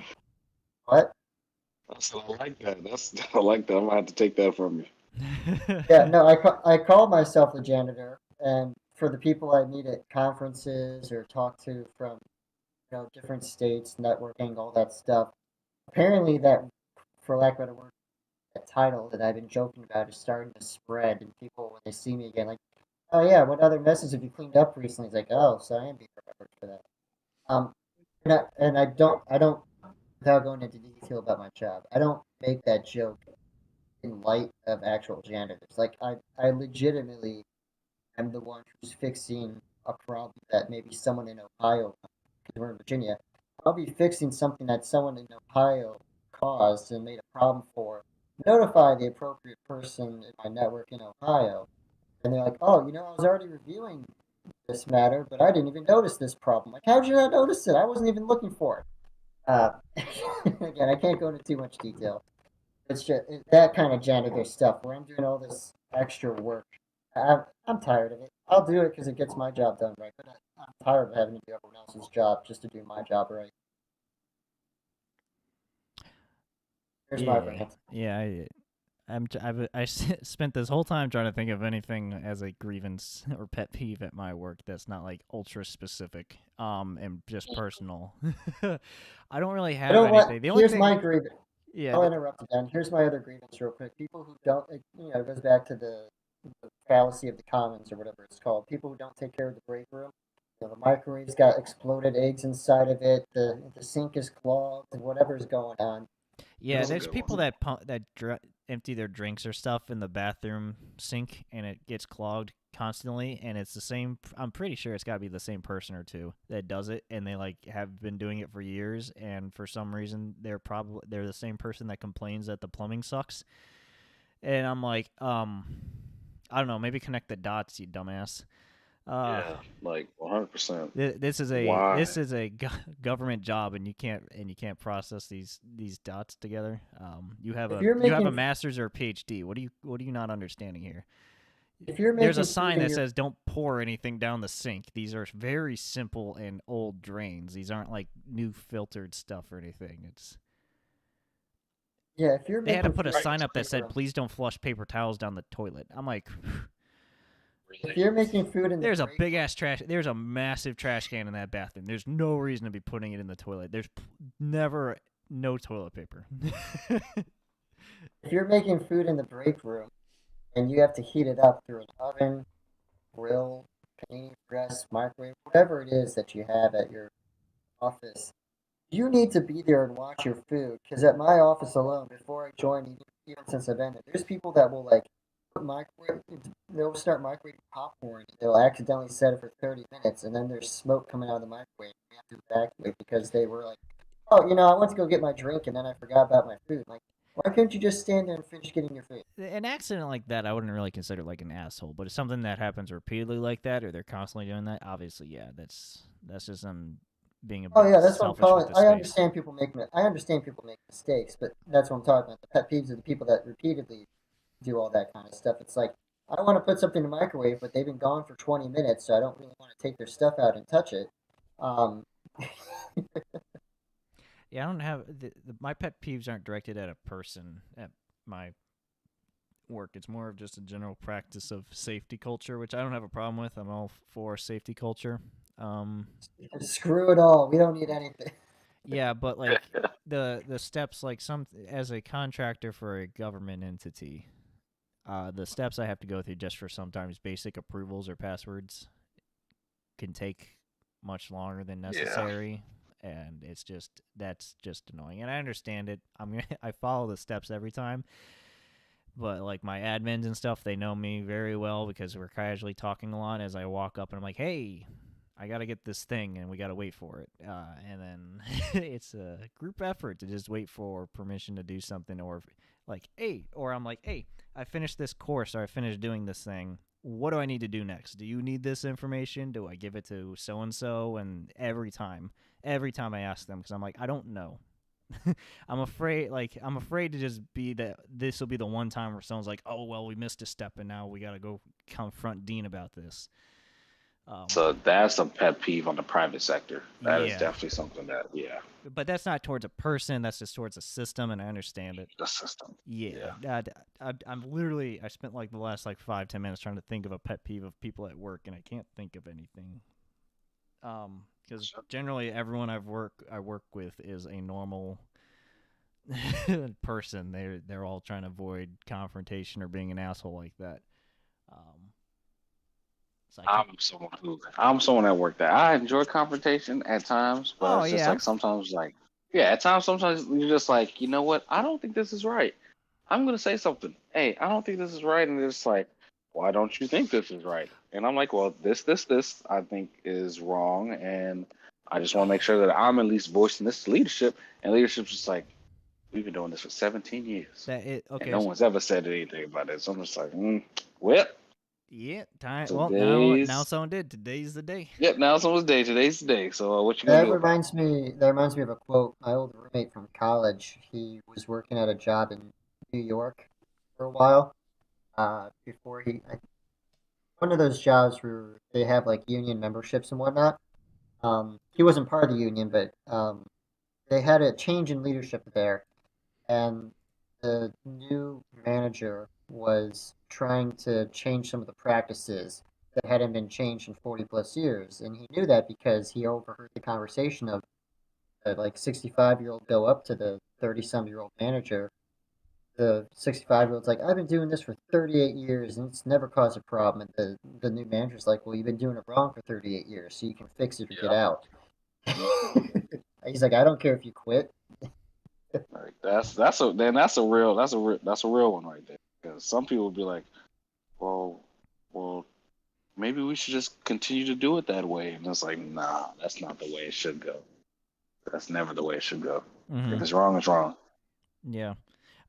but I like that. I like that. I'm gonna have to take that from you. yeah, no, I call myself the janitor, and for the people I meet at conferences or talk to from different states, networking, all that stuff. Apparently, that, for lack of a better word, that title that I've been joking about is starting to spread, and people when they see me again, like, oh yeah, what other messes have you cleaned up recently? It's like, oh, so I am being remembered for that. Um, and I don't, without going into detail about my job, I don't make that joke in light of actual janitors. Like, I legitimately am the one who's fixing a problem that maybe someone in Ohio, because we're in Virginia, I'll be fixing something that someone in Ohio caused and made a problem for. Notify the appropriate person in my network in Ohio, and they're like, "Oh, I was already reviewing this matter, but I didn't even notice this problem. Like, how'd you not notice it? I wasn't even looking for it." Uh, again, I can't go into too much detail. It's just that kind of janitor stuff where I'm doing all this extra work. I'm tired of it. I'll do it because it gets my job done right. But I'm tired of having to do everyone else's job just to do my job right. Here's my Yeah, rant. yeah. Spent this whole time trying to think of anything as a grievance or pet peeve at my work that's not like ultra specific, and just personal. I don't really I have don't like. anything. The only Here's thing, my grievance. yeah, I'll interrupt again. Here's my other grievance, real quick. People who don't, it goes back to the fallacy of the commons or whatever it's called. People who don't take care of the break room. The microwave's got exploded eggs inside of it. The sink is clogged, and whatever's going on. yeah. That's a There's good one. people that empty their drinks or stuff in the bathroom sink, and it gets clogged constantly. And it's the same. I'm pretty sure it's got to be the same person or two that does it, and they like have been doing it for years. And for some reason, they're the same person that complains that the plumbing sucks. And I'm like, I don't know, maybe connect the dots, you dumbass. Uh, Yeah, like 100%. this is a Why? government job, and you can't process these dots together. If you're You have a making master's or a PhD. What are you not understanding here? if you're There's a making food sign in that your says "Don't pour anything down the sink." These are very simple and old drains. These aren't like new filtered stuff or anything. yeah, if you're They had to making put a food in sign your up that break said, room, "Please don't flush paper towels down the toilet." I'm like, if you're making food in the there's a break big ass trash. There's a massive trash can in that bathroom. There's no reason to be putting it in the toilet. There's never no toilet paper. if you're making food in the break room and you have to heat it up through an oven, grill, panini press, microwave, whatever it is that you have at your office, you need to be there and watch your food. Because at my office alone, before I joined, even since I've been there, there's people that will like microwave. They'll start microwaving popcorn. They'll accidentally set it for 30 minutes, and then there's smoke coming out of the microwave. We have to evacuate because they were like, "Oh, I went to go get my drink, and then I forgot about my food." Like, why couldn't you just stand there and finish getting your food? An accident like that, I wouldn't really consider like an asshole. But if something that happens repeatedly like that, or they're constantly doing that, obviously, yeah, that's just them being a Oh bit yeah, that's what I'm selfish with calling. the I space. understand people make. I understand people make mistakes, but that's what I'm talking about. The pet peeves are the people that repeatedly do all that kind of stuff. It's like I want to put something in the microwave, but they've been gone for 20 minutes, so I don't really want to take their stuff out and touch it. Um, Yeah, I don't have my pet peeves aren't directed at a person at my work. It's more of just a general practice of safety culture, which I don't have a problem with. I'm all for safety culture. Um, Screw it all. We don't need anything. yeah, but like the steps, like some as a contractor for a government entity, the steps I have to go through just for sometimes basic approvals or passwords can take much longer than Yeah. necessary. And that's just annoying. And I understand it. I follow the steps every time, but like my admins and stuff, they know me very well because we're casually talking a lot as I walk up and I'm like, hey, I got to get this thing and we got to wait for it. And then it's a group effort to just wait for permission to do something, or like, hey, or I'm like, hey, I finished this course or I finished doing this thing. What do I need to do next? Do you need this information? Do I give it to so and so? And every time I ask them, because I'm like, I don't know. I'm afraid to just be that this will be the one time where someone's like, oh well, we missed a step and now we got to go confront Dean about this. So that's a pet peeve on the private sector. That is Yeah, definitely something that, yeah, but that's not towards a person. That's just towards a system, and I understand it. the system. Yeah, Yeah. I'm literally I spent like the last like 5-10 minutes trying to think of a pet peeve of people at work, and I can't think of anything. Because generally everyone I work with is a normal person. They're all trying to avoid confrontation or being an asshole like that. Um, so I can't. I'm someone at work that I enjoy confrontation at times, but Oh it's just yeah, like sometimes like yeah, at times sometimes you're just like, you know what, I don't think this is right. I'm gonna say something. Hey, I don't think this is right, and it's like, why don't you think this is right? And I'm like, well, this I think is wrong, and I just want to make sure that I'm at least voicing this to leadership, and leadership's just like, we've been doing this for 17 years, that it and okay. no one's ever said anything about it. So I'm just like, well, Yeah, time. Well, now today's someone did. Today's the day. yep. Now it's almost day. Today's the day. So what you gonna That do about reminds me. That reminds me of a quote. My old roommate from college. He was working at a job in New York for a while. Before he one of those jobs where they have like union memberships and whatnot. He wasn't part of the union, but they had a change in leadership there, and the new manager was trying to change some of the practices that hadn't been changed in 40 plus years. And he knew that because he overheard the conversation of like 65-year-old go up to the 30-some-year-old manager. The 65-year-old's like, I've been doing this for 38 years and it's never caused a problem. And the new manager's like, well, you've been doing it wrong for 38 years, so you can fix it or get Yeah. out. He's like, I don't care if you quit. Like that's a real one right there. Because some people would be like, well, maybe we should just continue to do it that way. And it's like, nah, that's not the way it should go. That's never the way it should go. If it's wrong, it's wrong. Yeah.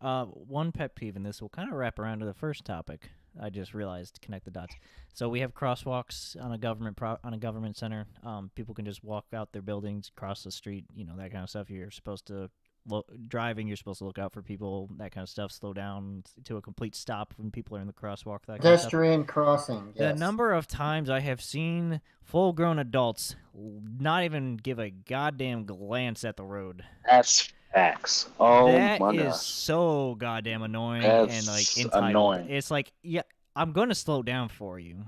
One pet peeve, and this will kind of wrap around to the first topic. I just realized to connect the dots. So we have crosswalks on a government center. People can just walk out their buildings, cross the street, that kind of stuff. You're supposed to driving. You're supposed to look out for people, that kind of stuff. Slow down to a complete stop when people are in the crosswalk. That kind of stuff. Pedestrian crossing, The yes. number of times I have seen full-grown adults not even give a goddamn glance at the road. That's facts. Oh That my is gosh. so goddamn annoying and That's entitled. annoying. It's like, yeah, I'm gonna slow down for you,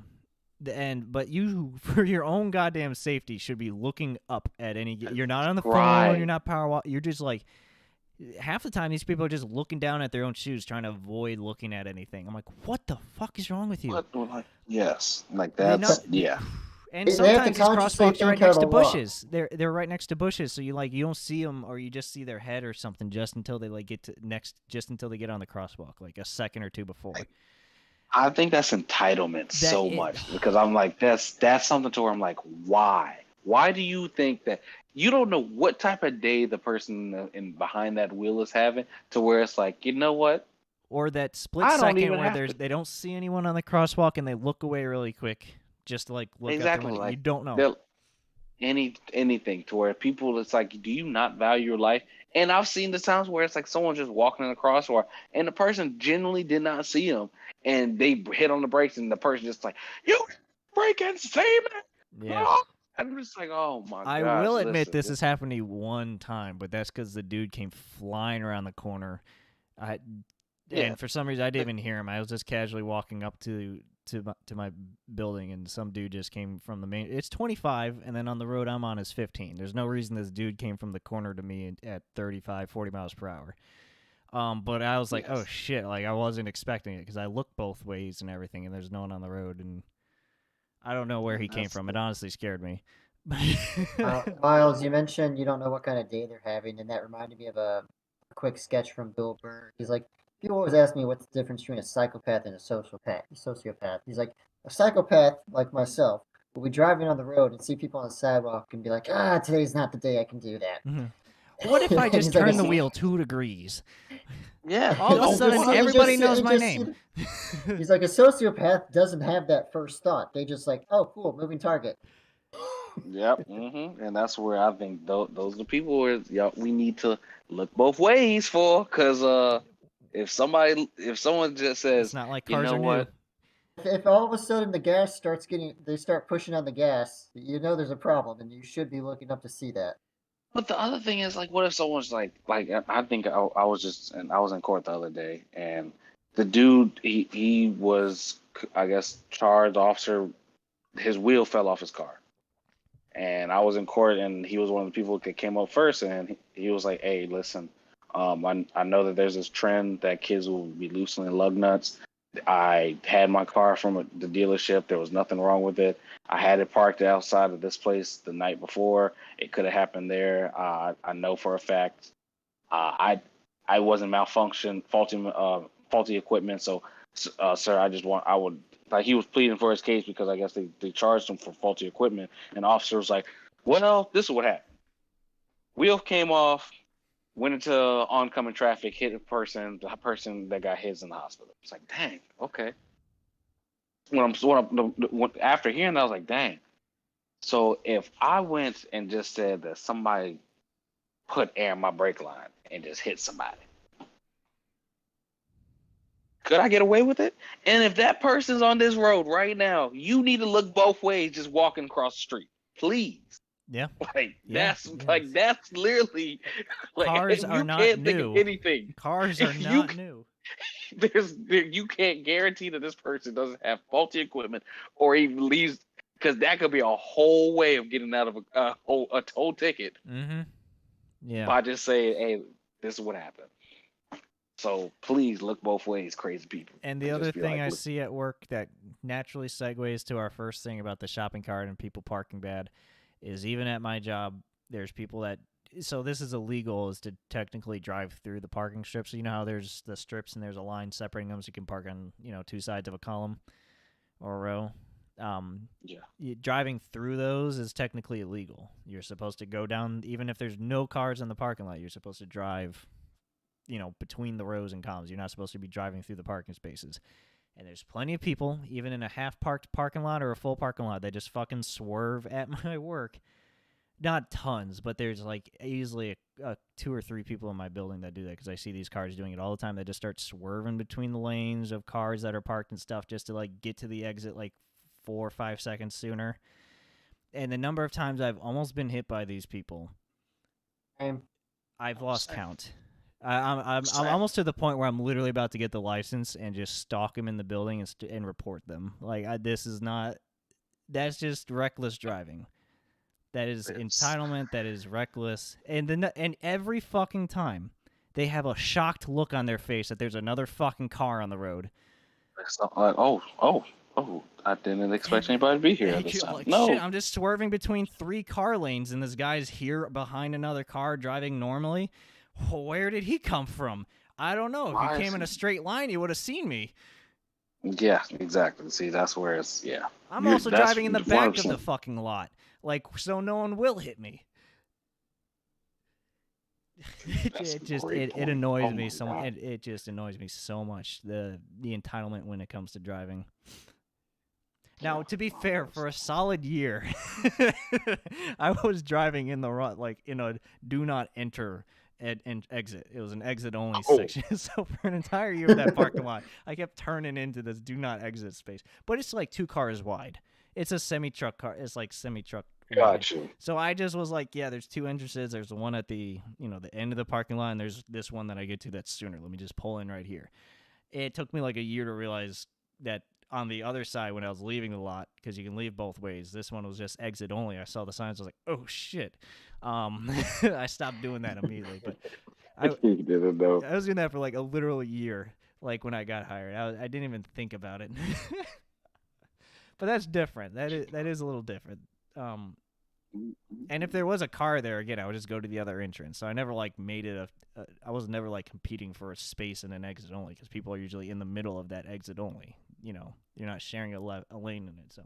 but you, for your own goddamn safety, should be looking up at any. You're not on the phone. You're not power walk. You're just like, half the time these people are just looking down at their own shoes, trying to avoid looking at anything. I'm like, what the fuck is wrong with you? Yes, like that's yeah. And They have to sometimes these consciously crosswalks are right think how next to to walk. bushes. They're right next to bushes, so you don't see them, or you just see their head or something just until they just until they get on the crosswalk, like a second or two before. I think that's entitlement much because I'm like that's something to where I'm like, why? Why do you think that you don't know what type of day the person in behind that wheel is having to where it's like, you know what? Or that split second where they don't see anyone on the crosswalk and they look away really quick just to look out the window. Like, you don't know. Anything to where people, it's like, do you not value your life? And I've seen the times where it's like someone just walking in a crosswalk and the person genuinely did not see them and they hit on the brakes and the person just like, you brake and see me. Yeah. And I'm just like, oh my gosh. I will admit this has happened to me one time, but that's because the dude came flying around the corner. And for some reason I didn't even hear him. I was just casually walking up to my building, and some dude just came from the main. It's 25, and then on the road I'm on is 15. There's no reason this dude came from the corner to me at 35, 40 miles per hour. But I was like, oh shit, like I wasn't expecting it because I looked both ways and everything, and there's no one on the road, and I don't know where he came from. It honestly scared me. Miles, you mentioned you don't know what kind of day they're having, and that reminded me of a quick sketch from Bill Burr. He's like, people always ask me what's the difference between a psychopath and a sociopath. He's like, a psychopath like myself will be driving on the road and see people on the sidewalk and be like, today's not the day I can do that. What if I just turn the wheel 2 degrees? Yeah. All of a sudden, everybody knows my name. He's like, a sociopath doesn't have that first thought. They just like, oh, cool, moving target. Yep. And that's where I think those are the people where we need to look both ways for, because if someone just says, it's not like you cars know are what? new. If all of a sudden the gas they start pushing on the gas, there's a problem, and you should be looking up to see that. But the other thing is, like, what if someone's like I think I was in court the other day, and the dude he was, I guess, charged officer. His wheel fell off his car, and I was in court, and he was one of the people that came up first, and he was like, "Hey, listen, I know that there's this trend that kids will be loosening lug nuts. I had my car from the dealership. There was nothing wrong with it. I had it parked outside of this place the night before. It could have happened there. I know for a fact. I wasn't faulty equipment. So, sir, I would like, he was pleading for his case because I guess they charged him for faulty equipment. And the officer was like, well, this is what happened. Wheel came off, went into oncoming traffic, hit the person that got hit in the hospital. It's like, dang, okay. After hearing that, I was like, dang. So if I went and just said that somebody put air in my brake line and just hit somebody, Could I get away with it? And if that person's on this road right now, you need to look both ways just walking across the street. Please. Yeah. Like Yeah, that's literally like cars are you not can't think of new. anything. Cars are not new. You can't guarantee that this person doesn't have faulty equipment or even leaves, because that could be a whole way of getting out of a toll ticket Yeah. by just saying, "Hey, this is what happened." So please look both ways, crazy people. And the other thing I see at work that naturally segues to our first thing about the shopping cart and people parking bad is, even at my job, there's people that, so this is illegal, is to technically drive through the parking strips. So you know how there's the strips and there's a line separating them so you can park on, two sides of a column or a row. Driving through those is technically illegal. You're supposed to go down, even if there's no cars in the parking lot, you're supposed to drive, between the rows and columns. You're not supposed to be driving through the parking spaces. And there's plenty of people, even in a half-parked parking lot or a full parking lot, that just fucking swerve at my work. Not tons, but there's like easily 2 or 3 people in my building that do that, because I see these cars doing it all the time. They just start swerving between the lanes of cars that are parked and stuff just to like get to the exit like 4 or 5 seconds sooner. And the number of times I've almost been hit by these people, I've lost count. I'm almost to the point where I'm literally about to get the license and just stalk them in the building and report them. Like, that's just reckless driving. That is entitlement. That is reckless. And every fucking time, they have a shocked look on their face that there's another fucking car on the road. It's not like, I didn't expect anybody to be here at this time. Like, no. Shit, I'm just swerving between 3 car lanes, and this guy's here behind another car driving normally. Where did he come from? I don't know. If he came in a straight line, he would have seen me. Yeah, exactly. See, that's where it's, yeah. I'm also driving in the back of the fucking lot, like, so no one will hit me. It annoys me so much. It just annoys me so much, the entitlement when it comes to driving. Now, to be fair, for a solid year, I was driving in the in a do not enter and exit. It was an exit only section. So for an entire year of that parking lot, I kept turning into this do not exit space. But it's like 2 cars wide. It's a semi-truck car. It's like semi-truck wide. Gotcha. So I just was like, yeah, there's 2 entrances. There's the one at the, the end of the parking lot, and there's this one that I get to that's sooner. Let me just pull in right here. It took me like a year to realize that on the other side, when I was leaving the lot, because you can leave both ways, this one was just exit only. I saw the signs. I was like, oh, shit. I stopped doing that immediately. But I was doing that for like a literal year, like when I got hired. I didn't even think about it. But that's different. That is a little different. And if there was a car there, again, I would just go to the other entrance. So I never like made it I was never like competing for a space in an exit only, because people are usually in the middle of that exit only. You're not sharing a lane in it. So,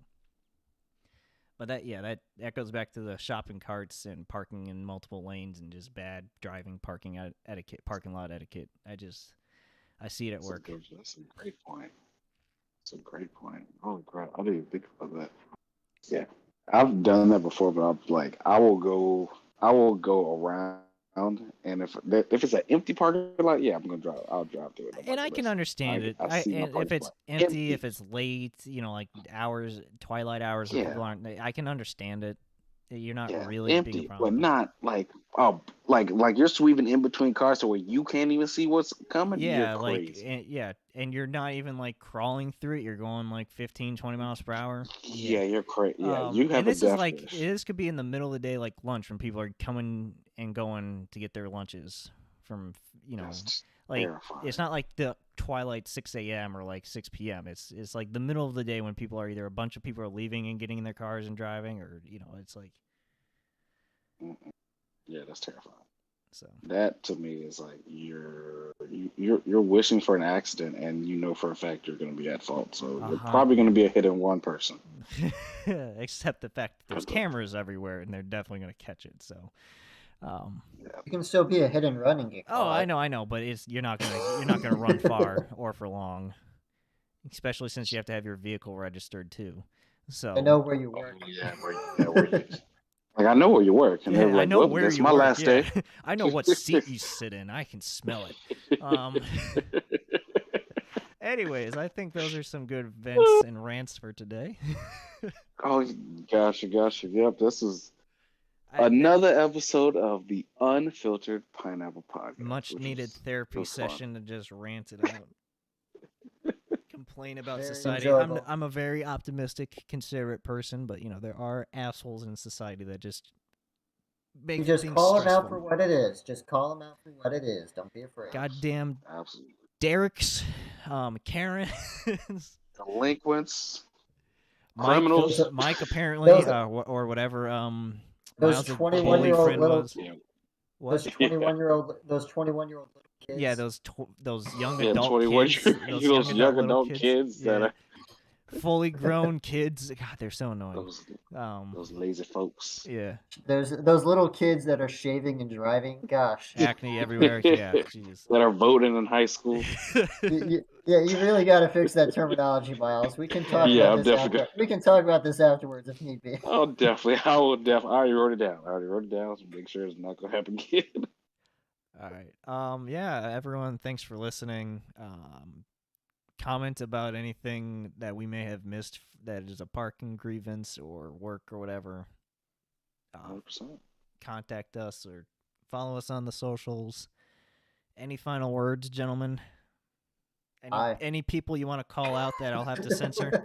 but that goes back to the shopping carts and parking in multiple lanes and just bad driving, parking etiquette, parking lot etiquette. I see it at work. That's a great point. Holy crap! I didn't even think about that. Yeah, I've done that before, but I'm like, I will go around, and if it's an empty parking lot, yeah, I'm gonna drive. I'll drive through it. And I can understand it. If it's empty, if it's late, like hours, twilight hours, and people aren't. I can understand it. You're not really empty, being a problem. but not like you're sweeping in between cars to where you can't even see what's coming. Yeah, and you're not even like crawling through it. You're going like 15, 20 miles per hour. Yeah, you're crazy. Yeah, you have. And this is like this could be in the middle of the day, like lunch, when people are coming and going to get their lunches from like terrifying. It's not like the twilight 6 a.m. or like 6 p.m. It's like the middle of the day when people are either a bunch of people are leaving and getting in their cars and driving, or it's like. Yeah, that's terrifying. So that to me is like you're wishing for an accident, and for a fact you're going to be at fault. So you're probably going to be a hit and one person. Except the fact that there's cameras everywhere, and they're definitely going to catch it. So. You can still be a hit and run and get caught. Oh, I know, but you're not gonna run far or for long, especially since you have to have your vehicle registered too. So I know where you work. Where you like I know where you work, and they're like, I know where this you my work. last day. I know what seat you sit in. I can smell it. Anyways, I think those are some good vents and rants for today. Oh, gotcha. Yep, this is I, another episode of the Unfiltered Pineapple Podcast. much needed therapy session to just rant it out. Complain about Very society. enjoyable. I'm a very optimistic, considerate person, but there are assholes in society that just make You just things call them stressful. out for what it is. Just call them out for what it is. Don't be afraid. Goddamn Absolutely. Derek's, Karen, Delinquents, Mike, criminals. Mike apparently, Those- or whatever. Those Miles' 21-year-old boyfriend little, was. Yeah, What? those 21-year-old little kids. Yeah, those young yeah, adult 21 kids. those young little adult kids that yeah. are Fully grown kids. God, they're so annoying. those lazy folks. Yeah, There's those little kids that are shaving and driving. Gosh. acne everywhere. Yeah, jeez. That are voting in high school. Yeah, you really got to fix that terminology, Miles. We can talk Yeah, about I'm this definitely after. We can talk about this afterwards if need be. I will definitely. I already wrote it down. So make sure it's not gonna happen again. All right. Yeah, everyone, thanks for listening. Comment about anything that we may have missed that is a parking grievance or work or whatever. 100%. Contact us or follow us on the socials. Any final words, gentlemen? Any people you want to call out that I'll have to censor?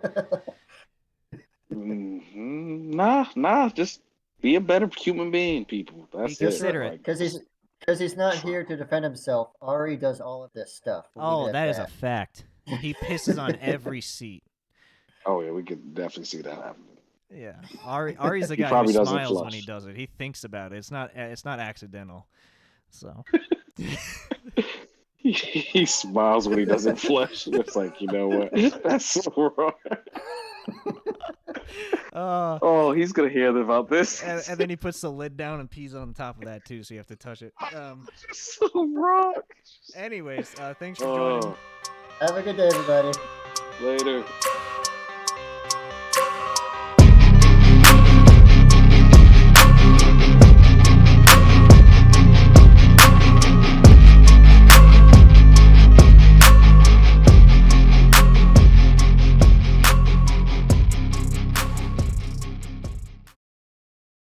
Nah. Just be a better human being, people. That's Be considerate. Because he's not here to defend himself. Ari does all of this stuff. Oh, that is a fact. He pisses on every seat. Oh yeah, we could definitely see that happening. Yeah, Ari's the guy who probably doesn't smiles when flush. he does it. He thinks about it. It's not accidental. So He smiles when he doesn't flush. It's like, you know what? That's so wrong. Oh, he's gonna hear about this. and then he puts the lid down and pees on top of that too, so you have to touch it. So wrong. Anyways, thanks for joining. Have a good day, everybody. Later.